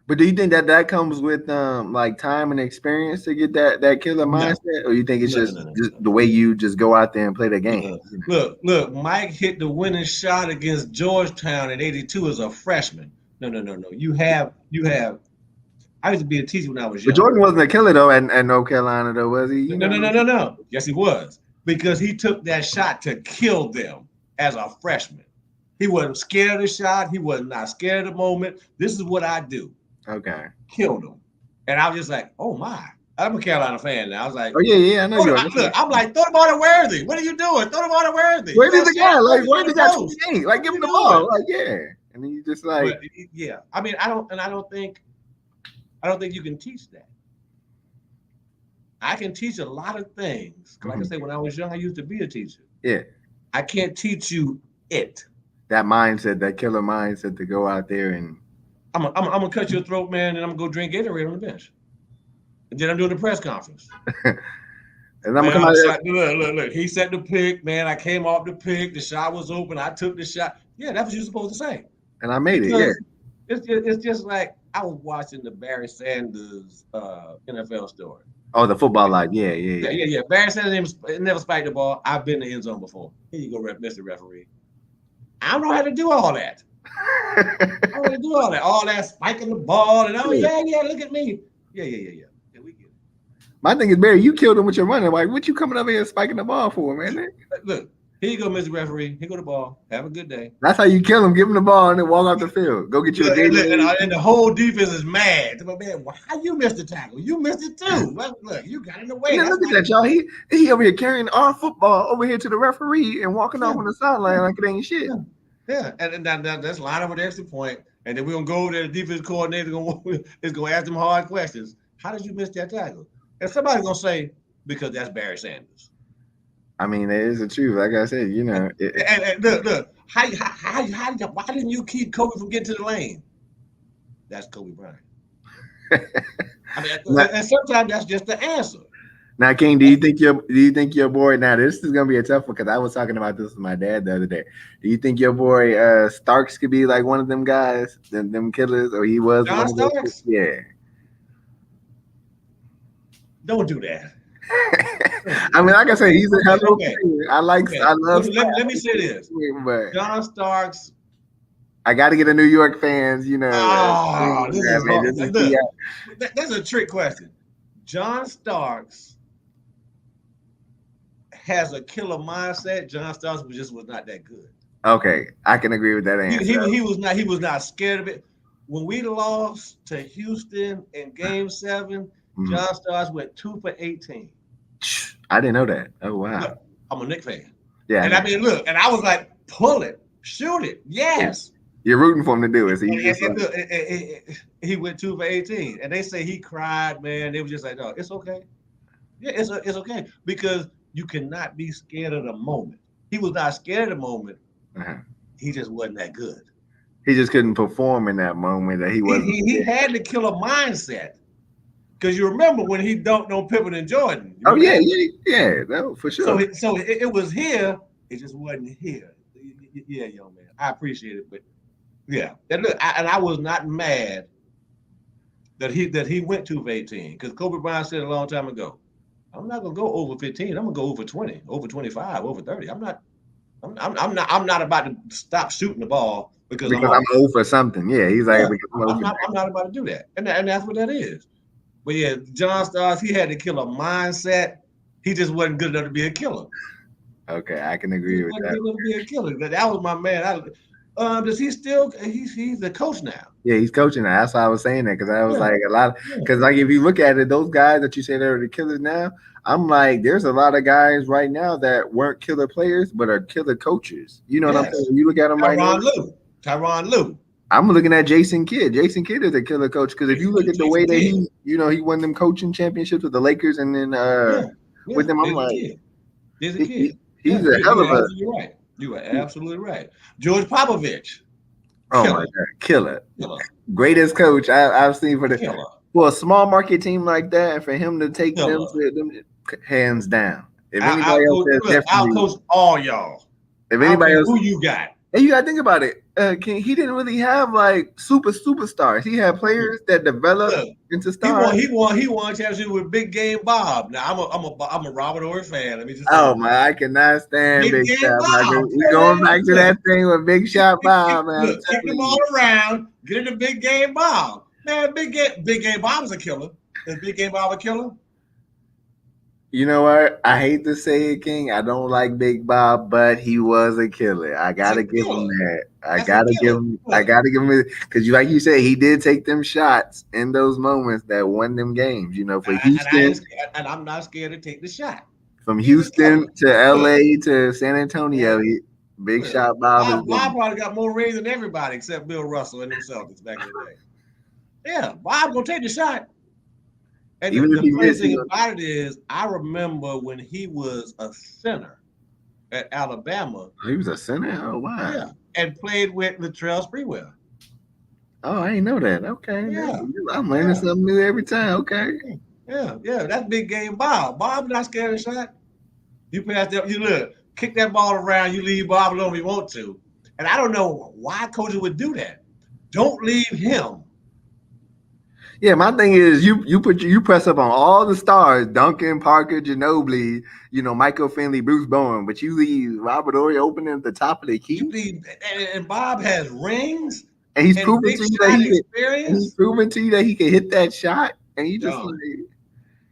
But do you think that comes with time and experience to get that killer mindset, or you think it's just the way you just go out there and play the game? Look, Mike hit the winning shot against Georgetown in '82 as a freshman. No. You have. I used to be a teacher when I was young. But Jordan wasn't a killer though at North Carolina though, was he? No. Yes, he was, because he took that shot to kill them as a freshman. He wasn't scared of the shot. He was not scared of the moment. This is what I do. Okay. Killed him. And I was just like, oh my. I'm a Carolina fan now. I was like, oh yeah, I know you are. Look, I'm like, throw the ball to Worthy. What are you doing? Throw the ball to Worthy. Where's the guy? Like, Worthy got 28. Like, give him the ball. Like, yeah. And then you just like, I mean, I don't think you can teach that. I can teach a lot of things. Like I say, when I was young, I used to be a teacher. Yeah. I can't teach you it. That mindset, that killer mindset to go out there and I'm gonna cut your throat, man, and I'm gonna go drink Gatorade on the bench. And then I'm doing the press conference. And I'm gonna come out there. Look. He set the pick, man. I came off the pick. The shot was open. I took the shot. Yeah, that's what you're supposed to say. And I made it. Yeah. It's just like I was watching the Barry Sanders NFL story. Oh, the football life. Yeah. Barry Sanders never spiked the ball. I've been in the end zone before. Here you go, Mr. Referee. I don't know how to do all that. I want to do all that spiking the ball and yeah, look at me. Yeah, we get it. My thing is, Barry, you killed him with your money. Like, what you coming up here spiking the ball for, man? Look, here you go, Mr. Referee. Here go the ball. Have a good day. That's how you kill him. Give him the ball and then walk off the field. Go get you a Look, game. and the whole defense is mad. But man, how you missed the tackle? You missed it too. Look, you got in the way. And then look at that, y'all. He over here carrying our football over here to the referee and walking off on the sideline like it ain't shit. Yeah. And that's line up with the extra point. And then we're gonna go over there. The defense coordinator is gonna ask them hard questions. How did you miss that tackle? And somebody's gonna say, because that's Barry Sanders. I mean, it is the truth. Like I said, you know. And look, why didn't you keep Kobe from getting to the lane? That's Kobe Bryant. I mean, and sometimes that's just the answer. Now, King, do you think your boy? Now, this is gonna be a tough one because I was talking about this with my dad the other day. Do you think your boy Starks could be like one of them guys, them killers, or he was John one Starks? of those? Yeah. Don't do that. I mean, like I said, he's a hell of a player. I love. Let me say this. But John Starks. I got to get a New York fans, you know. This is hard. Look, that's a trick question. John Starks has a killer mindset. John Starks was not that good. Okay, I can agree with that answer. He was not scared of it. When we lost to Houston in Game 7, John Starks went 2 for 18. I didn't know that. Oh wow! Look, I'm a Knicks fan. Yeah, and I mean, look, and I was like, pull it, shoot it, yes. You're rooting for him to do it. So he went 2 for 18, and they say he cried, man. They were just like, no, it's okay. Yeah, it's okay because you cannot be scared of the moment. He was not scared of the moment. He just wasn't that good. He just couldn't perform in that moment. That he wasn't. He had the killer mindset. Because you remember when he dunked on Pippen and Jordan. Oh yeah, no, for sure. So it was here. It just wasn't here. Yeah, young man, I appreciate it, but yeah, and look, I was not mad that he went 2 for 18 because Kobe Bryant said a long time ago, I'm not gonna go over 15. I'm gonna go over 20, over 25, over 30. I'm not about to stop shooting the ball because I'm over something. Yeah, he's like, I'm not about to do that, and that's what that is. But yeah, John Starks, he had to kill a mindset. He just wasn't good enough to be a killer. Okay, I can agree with that. He wasn't good enough to be a killer. That was my man. Does he still? He's the coach now. Yeah, he's coaching now. That's why I was saying that because I was like a lot. Because like if you look at it, those guys that you say they're the killers now, I'm like, there's a lot of guys right now that weren't killer players but are killer coaches. You know what I'm saying? When you look at them right now. Tyronn Lue. I'm looking at Jason Kidd. Jason Kidd is a killer coach because if you look at the way that he won them coaching championships with the Lakers and then with them, I'm like, he's a kid. He's a hell of a. You're right. You are absolutely right. George Popovich. Oh my God, killer. Greatest coach I've seen for a small market team like that, and for him to take them hands down. If anybody else, I'll coach all y'all. If anybody else, who you got? And you gotta think about it. He didn't really have like superstars. He had players that developed into stars. He won championship with Big Game Bob. Now I'm a Robert Horry fan. Let me just. Oh my! I cannot stand Big Shot Bob. We're going back to that thing with Big Shot Bob, man. Kick them all around. Get into Big Game Bob. Man, Big Game Bob is a killer. Is Big Game Bob a killer? You know what? I hate to say it, King. I don't like Big Bob, but he was a killer. I gotta give him that. I gotta give him because, like you said, he did take them shots in those moments that won them games. You know, for Houston, and I'm not scared to take the shot. From Houston to LA to San Antonio, Big Shot Bob. Bob probably got more rings than everybody except Bill Russell and himself back in the day. Yeah, Bob gonna take the shot. And the funny thing about it is, I remember when he was a center at Alabama. He was a center? Oh, wow. Yeah, and played with Latrell Sprewell. Oh, I didn't know that. Okay. Yeah. I'm learning something new every time. Okay. Yeah. That's Big Game Bob. Bob's not scared of shot. You pass that, you look, kick that ball around, you leave Bob alone if you want to. And I don't know why coaches would do that. Don't leave him. Yeah, my thing is you press up on all the stars, Duncan, Parker, Ginobili, Michael Finley, Bruce Bowen, but you leave Robert Ory open at the top of the You key, need, and Bob has rings and he's and proven big to you that shot he's experience. proven to you that he can hit that shot, and you just Dog, like,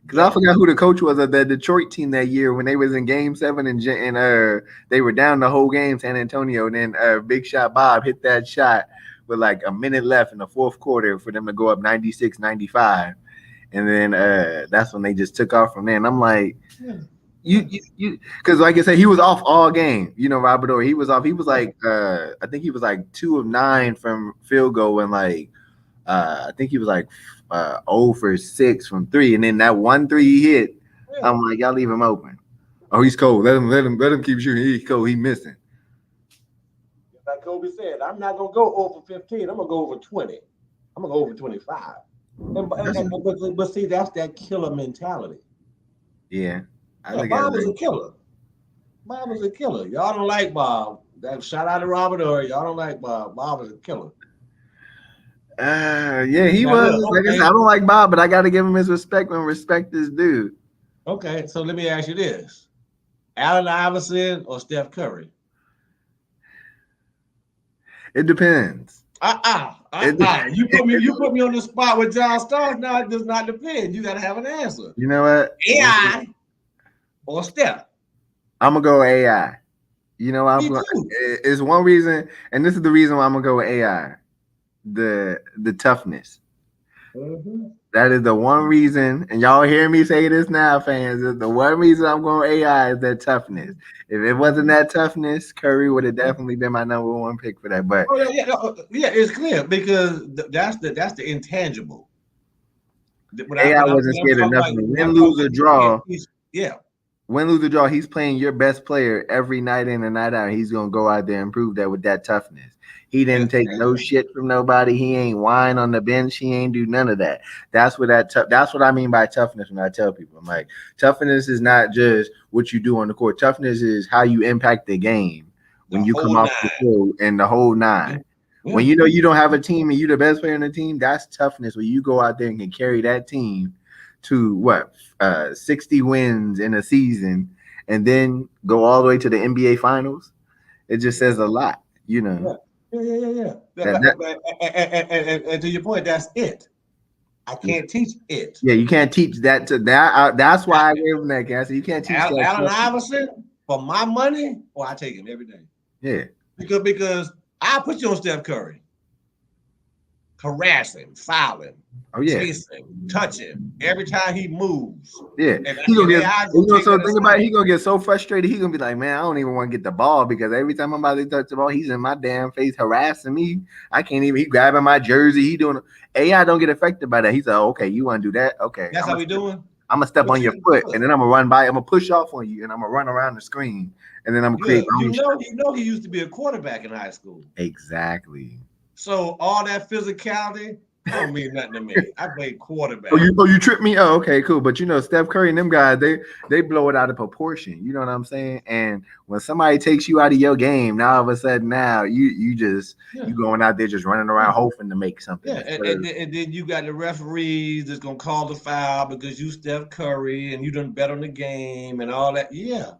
because I dog. forgot who the coach was of the Detroit team that year when they was in Game 7 and they were down the whole game, San Antonio, and then Big Shot Bob hit that shot with like a minute left in the fourth quarter for them to go up 96-95. And then that's when they just took off from there. And I'm like, Yeah, yeah. you, because like I said, he was off all game. Robert Orr, he was off. He was Yeah. like, I think he was like 2 of 9 from field goal, and like, I think he was like 0 for 6 from 3. And then that 1 3 he hit, Yeah. I'm like, y'all leave him open. Oh, he's cold. Let him keep shooting. He's cold. He's missing. Like Kobe said, I'm not gonna go over 15. I'm gonna go over 20. I'm gonna go over 25. But see, that's that killer mentality. Yeah, I Yeah, look at it Bob was like, a killer. Bob was a killer. Y'all don't like Bob. That shout out to Robert Ory. Y'all don't like Bob. Bob was a killer. yeah, he Now was. look, Like I said, I okay, don't like Bob, but I got to give him his respect when respect is due. okay. So let me ask you this: Allen Iverson or Steph Curry? It depends. It, You put me on the spot with John Starks. Now it does not depend. You got to have an answer. you know what? AI or Steph? I'm gonna go AI. Me too. It's one reason, and this is the reason why I'm gonna go with AI. The toughness. Mm-hmm. That is the one reason, and y'all hear me say this now, fans. Is the one reason I'm going AI is that toughness. If it wasn't that toughness, Curry would have definitely been my number one pick for that. But Oh yeah, yeah. It's clear because that's the intangible. AI When wasn't I'm scared of talking about, nothing. when Win, I'm talking lose, about or you can't draw. teach, yeah, Win, lose, or draw. He's playing your best player every night in and night out. He's gonna go out there and prove that with that toughness. He didn't take no shit from nobody. He ain't whine on the bench. He ain't do none of that. That's what that's what I mean by toughness when I tell people. I'm like, toughness is not just what you do on the court. Toughness is how you impact the game the when you come whole off the nine. field and the whole Yeah, nine. yeah. When you know you don't have a team and you're the best player on the team, that's toughness. When you go out there and can carry that team to 60 wins in a season and then go all the way to the NBA finals, it just says a lot, Yeah, yeah. that, that And to your point, that's it. I can't teach it. yeah, you can't teach that to that. That's why I gave him that, Cassie. You can't teach that Allen stuff. Iverson for my money, I take him every day Yeah. because I put you on Steph Curry, harassing, fouling, Oh yeah. chasing, touching every time he moves. Yeah. And He gonna get AI gonna take so that think about it, aside. he gonna get so frustrated, he gonna be like, man, I don't even want to get the ball because every time I'm about to touch the ball, he's in my damn face harassing me. I can't even, he grabbing my jersey, he doing AI don't get affected by that. He's like, okay, you want to do that? Okay. That's how we doing. I'm gonna step But on your see, foot look, and then I'm gonna run by, I'm gonna push off on you and I'm gonna run around the screen and then I'm gonna create yeah, my own shot. he used to be a quarterback in high school. Exactly. So all that physicality don't mean nothing to me. I played quarterback. You tripped me. Oh, okay, cool. But Steph Curry and them guys, they blow it out of proportion. You know what I'm saying? And when somebody takes you out of your game, now all of a sudden now you going out there just running around hoping to make something. Yeah, and then you got the referees that's gonna call the foul because you Steph Curry and you done bet on the game and all that. Yeah.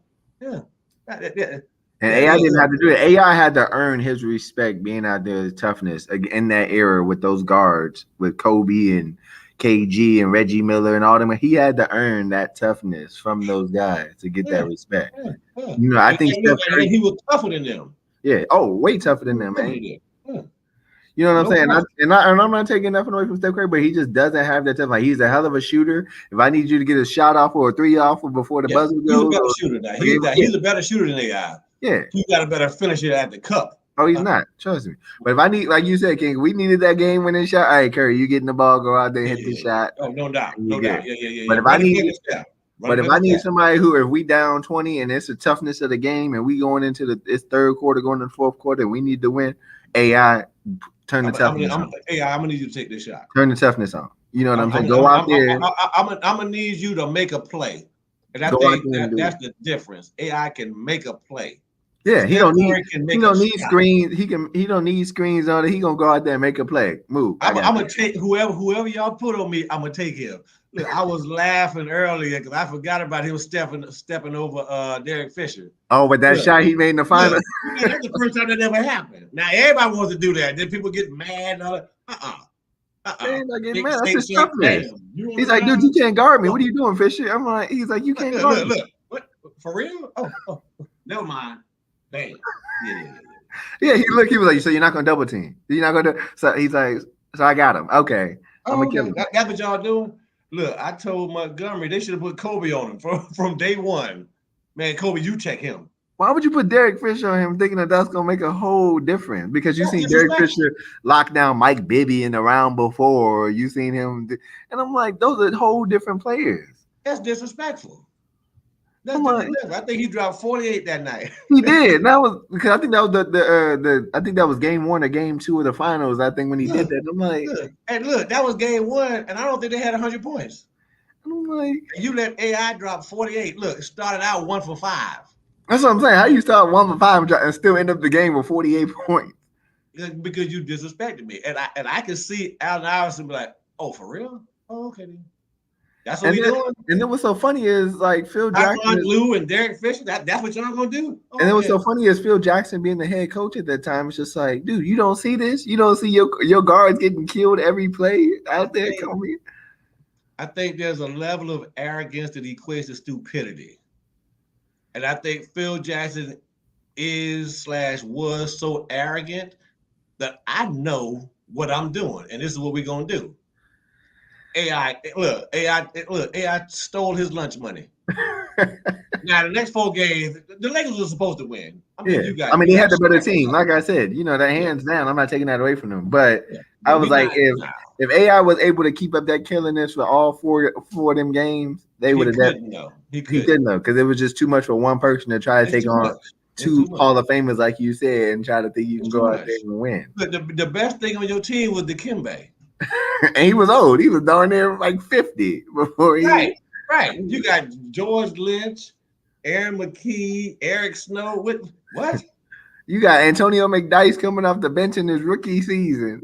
And Yeah, AI didn't look, have to do it. AI had to earn his respect being out there, his toughness in that era with those guards, with Kobe and KG and Reggie Miller and all them. He had to earn that toughness from those guys to get that respect. yeah. I think Steph And Curry, he was tougher than them. yeah. Oh, way tougher than them, man. Yeah. You know what I'm No saying? question. And I'm not taking nothing away from Steph Curry, but he just doesn't have that tough. Like he's a hell of a shooter. If I need you to get a shot off or a 3 off before the Yeah, buzzer he's a goes, better shooter now. yeah, He's a better shooter than AI. yeah. He got a better finisher at the cup. Oh, he's not. Trust me. But if I need, like you said, King, we needed that game winning shot. All right, Curry, you getting the ball, go out there, hit the shot. Oh, no doubt. No doubt. Yeah. But if I need somebody who, if we down 20 and it's the toughness of the game and we going into it's third quarter, going into the fourth quarter, and we need to win, AI, turn the toughness on. AI, I'm gonna need you to take this shot. Turn the toughness on. You know what I'm saying? Go out there. I'm gonna need you to make a play. And I Go out think there and do that's it. the difference. AI can make a play. Yeah, Steph Curry can he make a don't need shot. screens. He don't need screens on it. He gonna go out there and make a play. Move. I I'm, got I'm you. gonna take whoever y'all put on me. I'm gonna take him. Look, I was laughing earlier because I forgot about him stepping over Derek Fisher. Oh, but that Look, shot he made in the final. look, man, that's the first time that ever happened. Now everybody wants to do that. Then people get mad and all that. Man, I get They mad. That's say, his say, toughness. damn, you on He's the like, dude, you ground? can't guard me. What Oh, are you doing, Fisher? I'm like, he's like, you look, can't look, guard look, me. look. What? For real? Oh, never mind. Bam. Yeah. Yeah, he was like, so you're not gonna double team. You're not gonna. So he's like, so I got him. Okay, I'm Oh, gonna kill okay. him. That's what y'all doing. Look, I told Montgomery they should have put Kobe on him from day one. Man, Kobe, you check him. Why would you put Derek Fisher on him thinking that that's gonna make a whole difference? Because you That's seen Derek disrespectful. Fisher lock down Mike Bibby in the round before. You seen him, and I'm like, those are whole different players. That's disrespectful. That's I'm like, disrespectful. I think he dropped 48 that night. he did. That was because I think that was the I think that was game one or game two of the finals. I think when he did Look, that, I'm like, look, that was game one, and I don't think they had 100 points. I'm like, And you let AI drop 48. Look, it started out 1 for 5. that's what I'm saying. How you start 1 for 5 and still end up the game with 48 points? Because you disrespected me. And I can see Allen Iverson be like, oh, for real? Oh, okay then. That's what And we then, doing? and then what's so funny is like Phil Jackson Tyronn is, Lue and Derek Fisher, that's what y'all gonna do? and Oh, then what's okay. so funny is Phil Jackson being the head coach at that time. It's just like, dude, you don't see this? You don't see your guards getting killed every play out there? Come here. I think there's a level of arrogance that equates to stupidity. And I think Phil Jackson was so arrogant that I know what I'm doing, and this is what we're gonna do. AI stole his lunch money. Now the next 4 games, the Lakers were supposed to win. I mean, Yeah, you got I mean you they got had the better Shaq on team. top. Like I said, that Yeah, hands down. I'm not taking that away from them. But yeah. I But was we like, not if AI was able to keep up that killingness for all four of them games, they but would he have. couldn't though. He He couldn't. couldn't though, because it was just too much for one person to try to It's take too on much. It's two too much. Hall of Famers, like you said, and try to think you It's can too go out much. there and win. But the best thing on your team was Dikembe. And he was old. He was darn near like 50 before he. Right. You got George Lynch, Aaron McKee, Eric Snow. What? You got Antonio McDyess coming off the bench in his rookie season.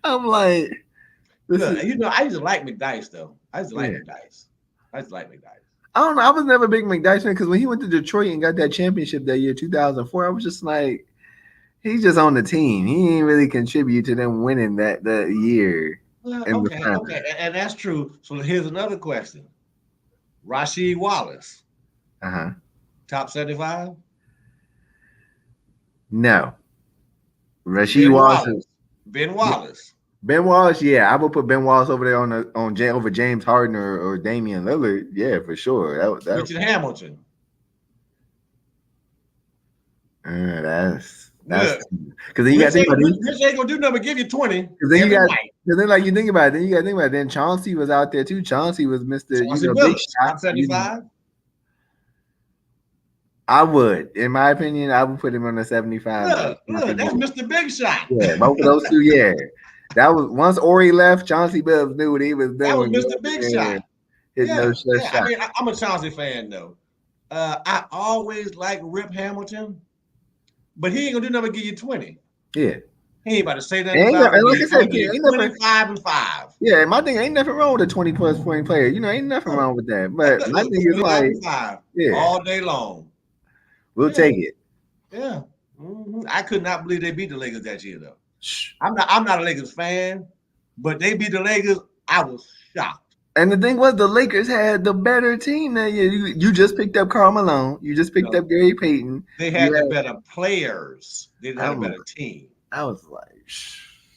I'm like, Look, I used to like McDyess though. I used to like McDyess. I don't know. I was never a big McDyess fan because when he went to Detroit and got that championship that year, 2004, I was just like, he's just on the team. He didn't really contribute to them winning that year. Okay, and that's true. So here's another question: Rasheed Wallace, top 75. No, Rasheed Wallace. Ben Wallace. Ben Wallace, yeah, I would put Ben Wallace over there over James Harden or Damian Lillard, yeah, for sure. Richard Hamilton. That's because then you got to think about it. Rich ain't gonna do nothing but give you 20. Because then you think about it. Then you got to think about it. Then Chauncey was out there too. Chauncey was Mr. Big shot. Top 75. I would, in my opinion, I would put him on the 75. Look, that's Mr. Big Shot. Yeah, both of those two, yeah. That was once Ori left, Chauncey Billups knew what he was doing. That was Mr. Big Shot. Shot. I mean, I'm a Chauncey fan though. I always like Rip Hamilton, but he ain't gonna do nothing but give you 20. Yeah. He ain't about to say that. Like I said, ain't 25 and 5. Yeah, my thing ain't nothing wrong with a 20+ point player. Ain't nothing wrong with that. But my thing is like, all day long. We'll take it. Yeah. Mm-hmm. I could not believe they beat the Lakers that year though. I'm not a Lakers fan, but they beat the Lakers. I was shocked. And the thing was, the Lakers had the better team that year. You just picked up Karl Malone. You just picked up Gary Payton. They had the better players. They didn't have a better team. I was like,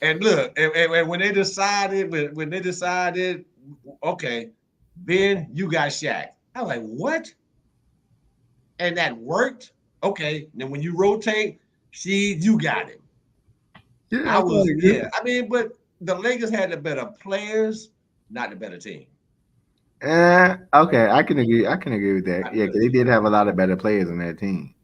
and look, and when they decided, okay, Ben, you got Shaq. I was like, what? And that worked. Okay, then when you rotate, you got him. Yeah, I mean, but the Lakers had the better players, not the better team. Okay, I can agree with that. Yeah, because they did have a lot of better players on that team.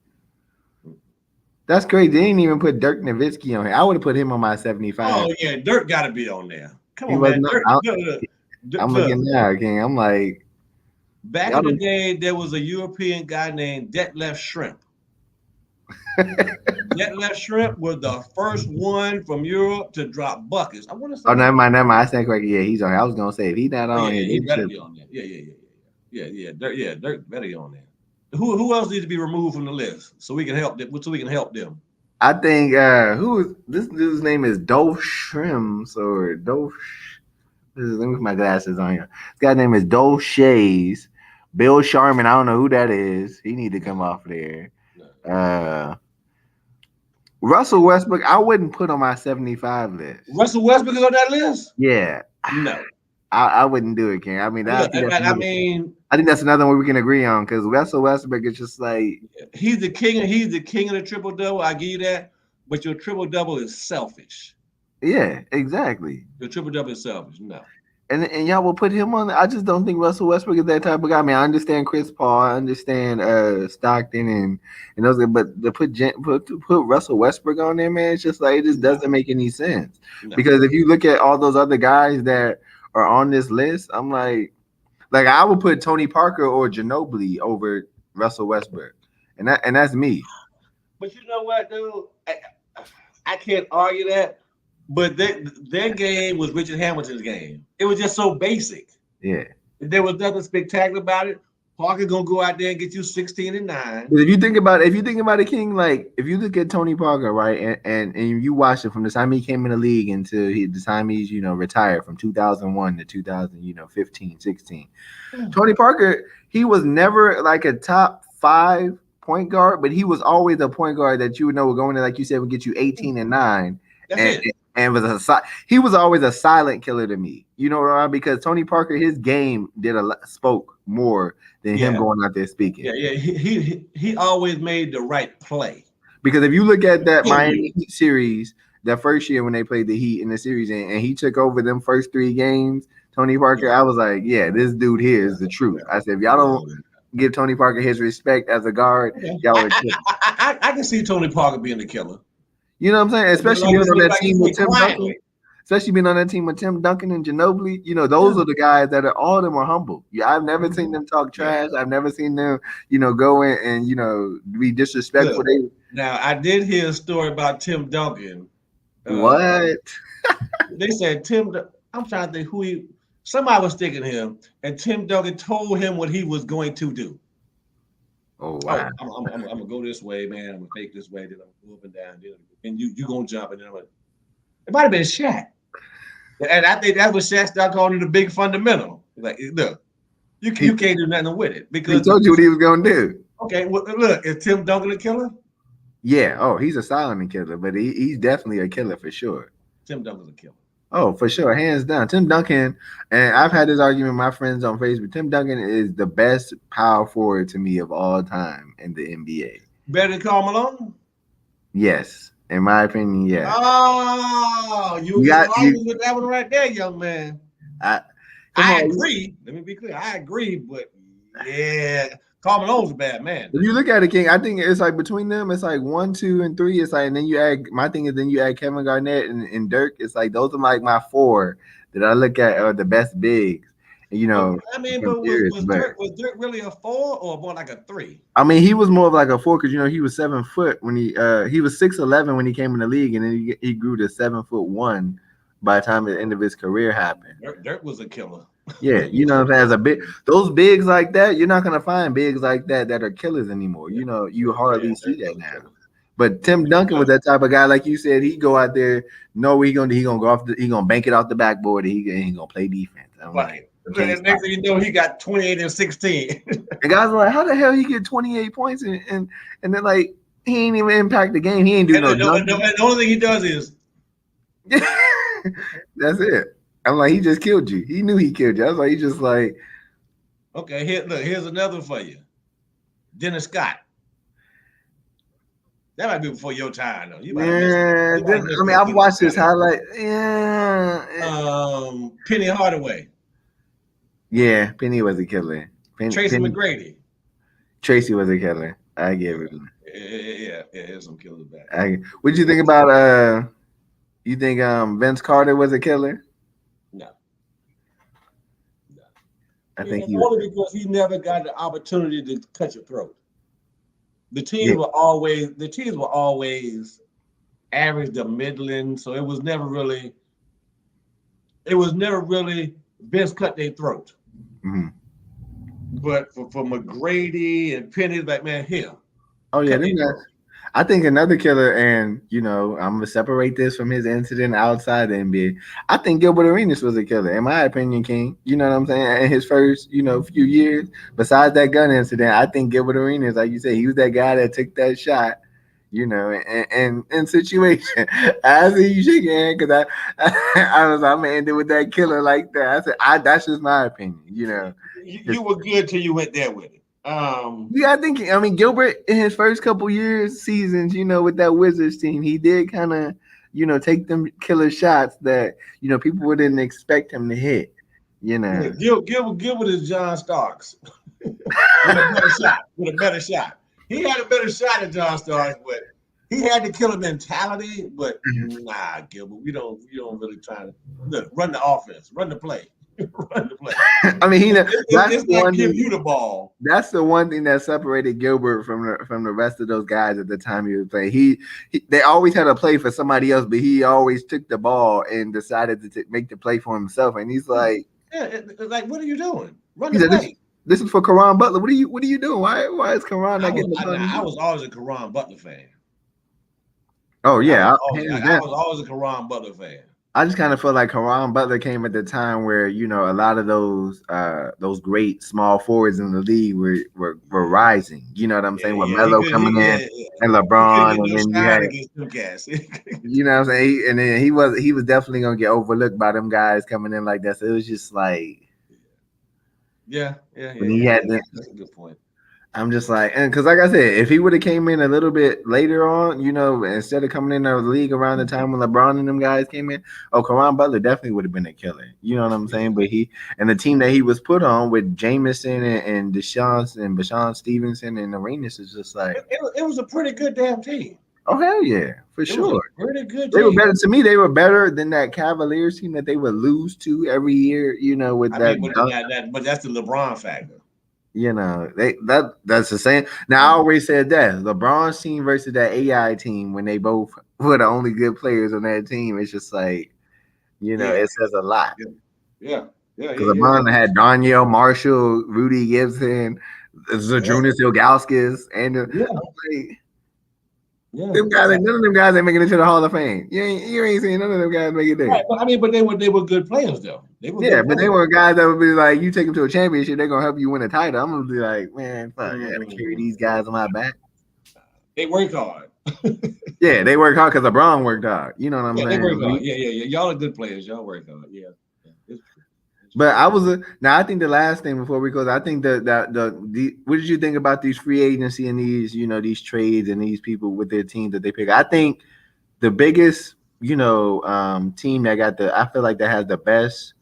That's crazy. They didn't even put Dirk Nowitzki on here. I would have put him on my 75. Oh yeah, Dirk got to be on there. Come on, man. I'm looking now, King. I'm like, Back Y'all in the don't. day, there was a European guy named Detlef Shrimp. Detlef Shrimp was the first one from Europe to drop buckets. I want to Oh, say, never mind. I stand corrected. Yeah, he's on. I was gonna say if he's not oh yeah, on here, yeah, he they better should. be on there. Dirk better be on there. Who else needs to be removed from the list so we can help them? So we can help them. I think who is this dude's name is Dolph Shrims or Dolph. Let me put my glasses on here. This guy's name is Dolph Shays. Bill Sharman. I don't know who that is. He need to No, come off there. no. Uh, Russell Westbrook. I wouldn't put on my 75 list. Russell Westbrook is on that list? Yeah, No. I wouldn't do it, King. I mean, I Look, think that's I another. mean, I think that's another one we can agree on because Russell Westbrook is just like, he's the king. He's the king of the triple double. I give you that. But your triple double is selfish. yeah, exactly. Your triple double is selfish. No. And y'all will put him on. I just don't think Russell Westbrook is that type of guy. I mean, I understand Chris Paul, I understand Stockton, and those, but to put Russell Westbrook on there, man, it's just like it just No. doesn't make any sense. No. Because if you look at all those other guys that are on this list, I'm like I would put Tony Parker or Ginobili over Russell Westbrook, and that's me. But you know what, dude? I can't argue that. But their game was Richard Hamilton's game. It was just so basic. Yeah. There was nothing spectacular about it. Parker gonna go out there and get you 16 and 9. But if you think about it, King, like if you look at Tony Parker, right, and you watch it from the time he came in the league until the time he's retired from 2001 to 2000, 15, 16. Tony Parker, he was never like a top 5 point guard, but he was always a point guard that you would know would go in there, like you said, would get you 18 and 9. That's and, it. and he was always a silent killer to me. You know what I mean? Because Tony Parker, his game spoke more than him Yeah. going out there speaking. Yeah. He always made the right play. Because if you look at that Period. Miami Heat series, that first year when they played the Heat in the series, and he took over them first 3 games, Tony Parker, I was like, yeah, this dude here is the truth. I said, if y'all don't give Tony Parker his respect as a guard, Okay. y'all are killing. I can see Tony Parker being the killer. You know what I'm saying? Especially Like being on that like team you with said, Tim Duncan. quietly. Especially being on that team with Tim Duncan and Ginobili, those are the guys that are all of them are humble. Yeah, I've never seen them talk trash. I've never seen them, go in and be disrespectful. Look, now I did hear a story about Tim Duncan. What? They said I'm trying to think somebody was sticking him, and Tim Duncan told him what he was going to do. Oh wow! I'm gonna go this way, man. I'm gonna fake this way, then I'm gonna go up and down, and you gonna jump, and then it might have been Shaq. And I think that's what Shaq started calling the big fundamental. Like, look, you can't do nothing with it because he told you what he was gonna do. Okay, well, look, is Tim Duncan a killer? Yeah. Oh, he's a silent killer, but he's definitely a killer for sure. Tim Duncan's a killer. Oh, for sure, hands down. Tim Duncan, and I've had this argument with my friends on Facebook. Tim Duncan is the best power forward to me of all time in the NBA. Better than Karl Malone? Yes, in my opinion, yeah. Oh, you got with that one right there, young man. I agree. Let me be clear. I agree, but yeah, Karl Malone's a bad man. If you look at it, King, I think it's like between them, it's like 1, 2, and 3. It's like, and then you add. My thing is, then you add Kevin Garnett and Dirk. It's like those are like my 4 that I look at are the best bigs. I mean, but was Dirk really a 4 or more like a 3? I mean, he was more of like a 4 because he was 7 foot when he was 6'11" when he came in the league, and then he grew to 7'1" by the time the end of his career happened. Dirk was a killer. Yeah, as a big those bigs like that, you're not gonna find bigs like that are killers anymore. You hardly see that now. But Tim Duncan was that type of guy, like you said, he go out there, know what he gonna do. He gonna go off. He gonna bank it off the backboard. And he gonna play defense. Right. Like, next thing you know, he got 28 and 16. And guys are like, how the hell he get 28 points and then like he ain't even impact the game. He ain't do no. The only thing he does is that's it. I'm like, he just killed you. He knew he killed you. I was like, he just like, okay. Here's another for you, Dennis Scott. That might be before your time, though. I've watched this highlight. Yeah. Penny Hardaway. Yeah, Penny was a killer. Tracy McGrady. Tracy was a killer. I give it. Yeah, there's some killers back. What'd you think about? You think Vince Carter was a killer? No. I Yeah, think he was. only because he never got the opportunity to cut your throat. Yeah. The teams were always average to middling, so it was never really best cut their throat. Mhm. But for McGrady and Penny, like man, here, Oh yeah, cut them their guys. throat. I think another killer, and I'm gonna separate this from his incident outside the NBA. I think Gilbert Arenas was a killer, in my opinion, King. You know what I'm saying? In his first, few years, besides that gun incident, I think Gilbert Arenas, like you said, he was that guy that took that shot. And in situation, I see you shaking your hand because I'm gonna end it with that killer like that. That's just my opinion. You were good till you went there with it. Yeah, I mean Gilbert in his first couple years, seasons, with that Wizards team, he did kind of, take them killer shots that, people wouldn't expect him to hit. You Yeah, know. Gilbert is John Starks with a better shot. With a better shot, he had a better shot than John Starks, but he had the killer mentality. But nah, Gilbert, we don't really try to look run the offense, run the play, run the play. I mean, that's It's the not one give thing. you the ball. That's the one thing that separated Gilbert from the rest of those guys at the time he was playing. They always had a play for somebody else, but he always took the ball and decided to make the play for himself. And he's Yeah, like, yeah. Like, what are you doing? Run he the said, "This play. this is for Karan Butler. What are you doing? Why is Karan I not was getting the ball?" I was always a Karan Butler fan. Oh yeah, hands I down. was always a Karan Butler fan. I just kind of feel like Karan Butler came at the time where a lot of those great small forwards in the league were rising. You know what I'm saying? With Melo coming in and He couldn't LeBron, get and no then you shine had against them cats. what I'm saying, and then he was definitely gonna get overlooked by them guys coming in like that. So it was just like when he had the That's a good point. I'm just like, and because like I said, if he would have came in a little bit later on, instead of coming in the league around the time when LeBron and them guys came in, Karan Butler definitely would have been a killer. You know what I'm saying? But the team that he was put on with Jameson and Deshaun and Bashan Stevenson and Arenas is just like, It was a pretty good damn team. oh hell yeah, for It was a sure. pretty good They were team. better to me. They were better than that Cavaliers team that they would lose to every year. With I that mean, but that's the LeBron factor. That's the same. Now I always said that LeBron's team versus that AI team when they both were the only good players on that team. It's just like Yeah, it says a lot yeah, yeah, because LeBron had Danielle Marshall, Rudy Gibson, yeah, Zadrunas Ilgauskas, and yeah, like, yeah. them guys. None of them guys ain't making it to the Hall of Fame. You ain't seen none of them guys make it there. Right, but I mean, but they were good players though. They were Yeah, good but they players. were guys that would be like, you take them to a championship, they're gonna help you win a title. I'm gonna be like, man, fuck, I gotta carry Mm. these guys on my back. They work hard. Yeah, they work hard because LeBron worked hard. You know what I'm Yeah, they saying? work hard. Yeah. Y'all are good players. Y'all work hard. Yeah, it's true. It's But true. now I think the last thing before we go, I think what did you think about these free agency and these these trades and these people with their teams that they pick? I think the biggest team that I feel like that has the best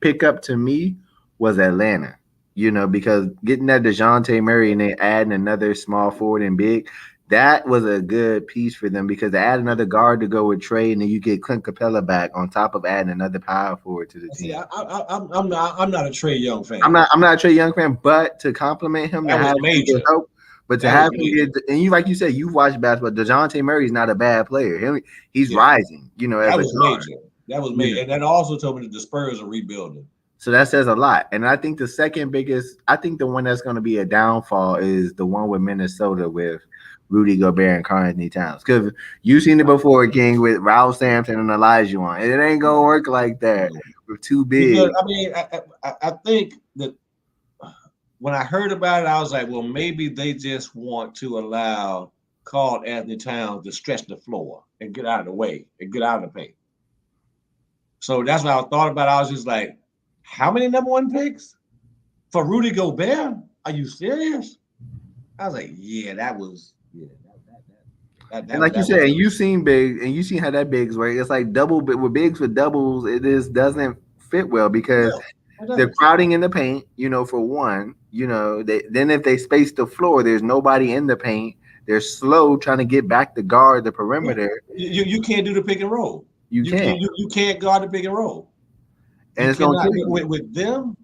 pickup to me was Atlanta. Because getting that DeJounte Murray and then adding another small forward and big, that was a good piece for them because they add another guard to go with Trey, and then you get Clint Capella back on top of adding another power forward to the See, team. I'm not a Trey Young I'm fan. not a Trey Young fan, but to compliment him, to That was have him get major. help, but to That was have him major. get and you like you said, you've watched basketball. DeJounte Murray's not a bad player. He's Yeah, rising, as that a was guard. major. That was You major, know. and that also told me that the Spurs are rebuilding. So that says a lot. And I think the second biggest, I think the one that's going to be a downfall is the one with Minnesota with Rudy Gobert and Karl Anthony Towns. Because you've seen it before, King, with Ralph Sampson and Elijah Wan. It ain't going to work like that with two big. Because I mean, I think that when I heard about it, I was like, well, maybe they just want to allow Carl Anthony Towns to stretch the floor and get out of the way and get out of the paint. So that's what I thought about. I was just like, how many number one picks for Rudy Gobert? Are you serious? I was like, yeah, that was And like you that said, was and you've seen big, and you seen how that bigs work. It's like double, but with bigs with doubles, it just doesn't fit well because no, it they're does. crowding in the paint, for one, then if they space the floor, there's nobody in the paint. They're slow trying to get back to guard the Yeah. perimeter. You can't do the pick and roll. You can't. You can't guard the pick and roll. And You it's gonna cannot kill you. with them.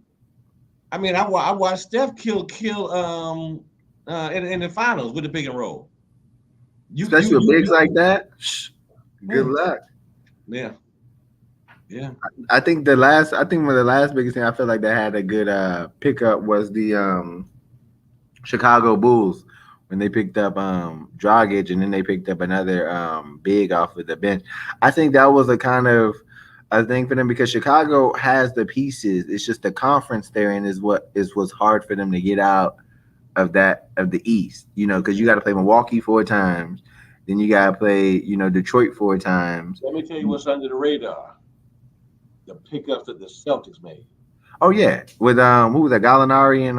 I mean, I watched Steph kill in the finals with the pick and roll. Especially with bigs like You that. Shh, good yeah, luck. yeah, yeah. I think one of the last biggest thing I feel like they had a good pickup was the Chicago Bulls when they picked up Dragic and then they picked up another big off of the bench. I think that was a kind of a thing for them because Chicago has the pieces. It's just the conference they're in is what's hard for them to get out of that of the East. You know, because you got to play Milwaukee 4 times, then you got to play Detroit 4 times. Let me tell you what's under the radar: the pickups that the Celtics made. Oh yeah, with who was that? Gallinari and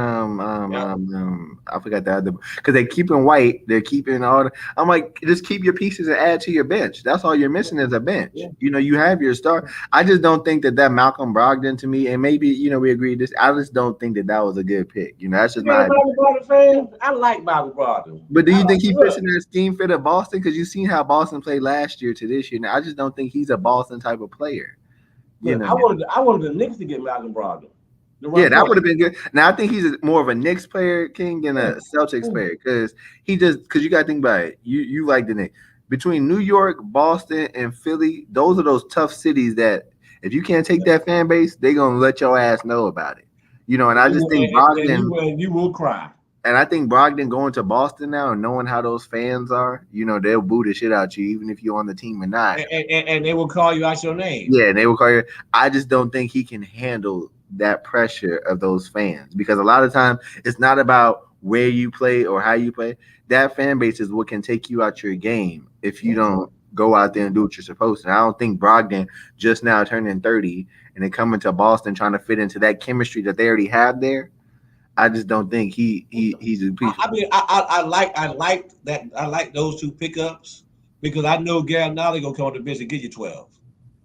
Yeah, I forgot the other because they keeping White. They're keeping all. I'm like, just keep your pieces and add to your bench. That's all you're missing is a bench. yeah. You have your star. I just don't think that Malcolm Brogdon to me, and maybe we agreed this. I just don't think that was a good pick. That's just You ain't a my. Bobby Brothers fan? I like Bobby Brothers. But do I you like think he fits look, in that scheme fit of Boston? Because you've seen how Boston played last year to this year. Now I just don't think he's a Boston type of player. You look. know. I wanted the Knicks to get Malcolm Brogdon to Yeah, run that point. would have been good. Now I think he's more of a Knicks player, King, than Yeah, a Celtics yeah, player because because you got to think about it. You like the Knicks between New York, Boston, and Philly. Those are those tough cities that if you can't take yeah. that fan base, they gonna let your ass know about it. And I just think Brogdon And you will cry. and I think Brogdon going to Boston now and knowing how those fans are, they'll boo the shit out you even if you're on the team or not. And they will call you out your name. Yeah, and they will call you. I just don't think he can handle that pressure of those fans because a lot of times it's not about where you play or how you play. That fan base is what can take you out your game if you Yeah. don't go out there and do what you're supposed to. And I don't think Brogdon just now turning 30 and then coming to Boston trying to fit into that chemistry that they already have there. I just don't think he's a piece. I mean, I like that. I like those two pickups because I know Gallinari gonna come on the bench and get you 12.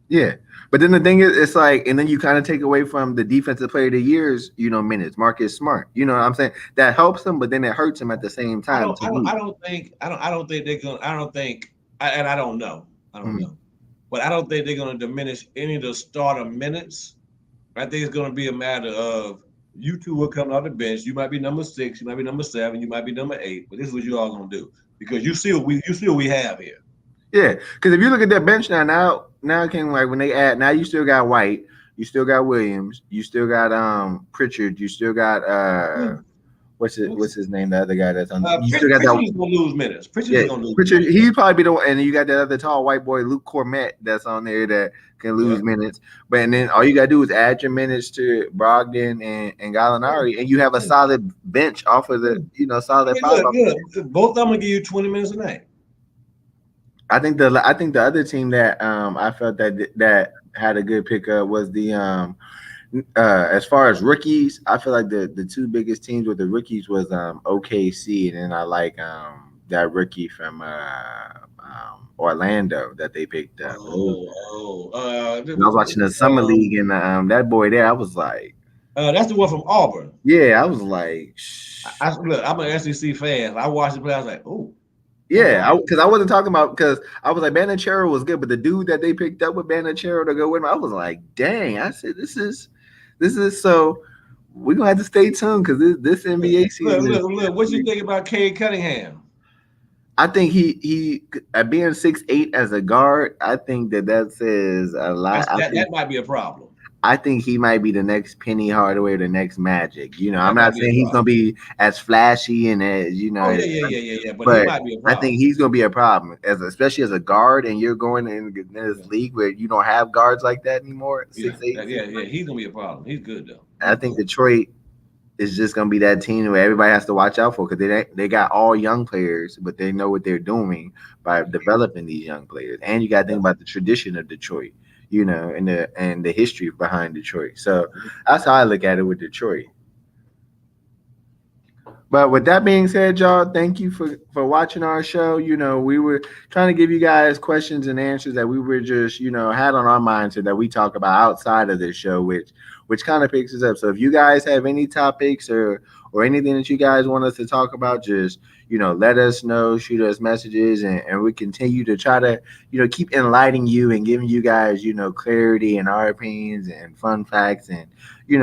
Yeah. But then the thing is, it's like, and then you kind of take away from the defensive player of the years, minutes. Marcus Smart. You know what I'm saying? That helps him, but then it hurts him at the same time to me. I don't think they're gonna. I don't think. And I don't know. I don't Mhm. know. But I don't think they're gonna diminish any of the starter minutes. I think it's gonna be a matter of you two will come out the bench. You might be number 6. You might be number 7. You might be number 8. But this is what you all gonna do because you see what we have here. Yeah. Because if you look at that bench now it came like when they add, now you still got White, you still got Williams, you still got Pritchard, you still got Yeah. what's his name? The other guy that's on. You still got Pritchard that. is gonna lose minutes. Pritchard Yeah, is gonna lose Pritchard. minutes. He'd probably be the one, and you got that other tall white boy, Luke Cormette, that's on there that can Yeah. lose minutes. But and then all you gotta do is add your minutes to Brogdon and Yeah. Gallinari, and you have a Yeah. solid bench off of the I solid mean, five. look. Both of them gonna give you 20 minutes a night. I think the other team that I felt that had a good pickup was the as far as rookies, I feel like the two biggest teams with the rookies was OKC, and then I like that rookie from Orlando that they picked up. And I was watching the summer league, and that boy there, I was like, that's the one from Auburn. yeah, I was like, Look, I'm an SEC fan. I watched the play. I was like, oh, yeah, okay. because I wasn't talking about because I was like Banachero was good, but the dude that they picked up with Banachero to go with him, I was like, dang, I said this is so. We're gonna have to stay tuned because this NBA season is. Look. What you think about Cade Cunningham? I think he at being 6'8" as a guard, I think that says a lot. That might be a problem. I think he might be the next Penny Hardaway, the next Magic. I'm That not might be a saying he's gonna problem. be as flashy and as Oh yeah. But he but might be a I think problem. he's gonna be a problem especially as a guard, and you're going in this Yeah, league where you don't have guards like that anymore. yeah, 6'8", He's gonna be a problem. He's good though. I He's think good. Detroit is just gonna be that team where everybody has to watch out for because they got all young players, but they know what they're doing by developing these young players. And you got to think about the tradition of Detroit, and the history behind Detroit. So that's how I look at it with Detroit. But with that being said, y'all, thank you for watching our show. We were trying to give you guys questions and answers that we were just, had on our minds that we talk about outside of this show, which kind of picks us up. So if you guys have any topics or anything that you guys want us to talk about, just let us know, shoot us messages, and we continue to try to keep enlightening you and giving you guys clarity and our opinions and fun facts and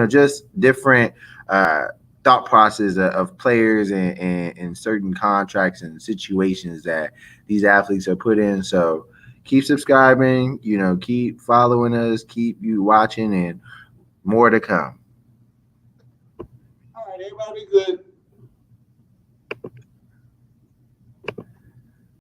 just different thought process of players and certain contracts and situations that these athletes are put in. So keep subscribing, keep following us, keep you watching, and more to come. All right, everybody be good.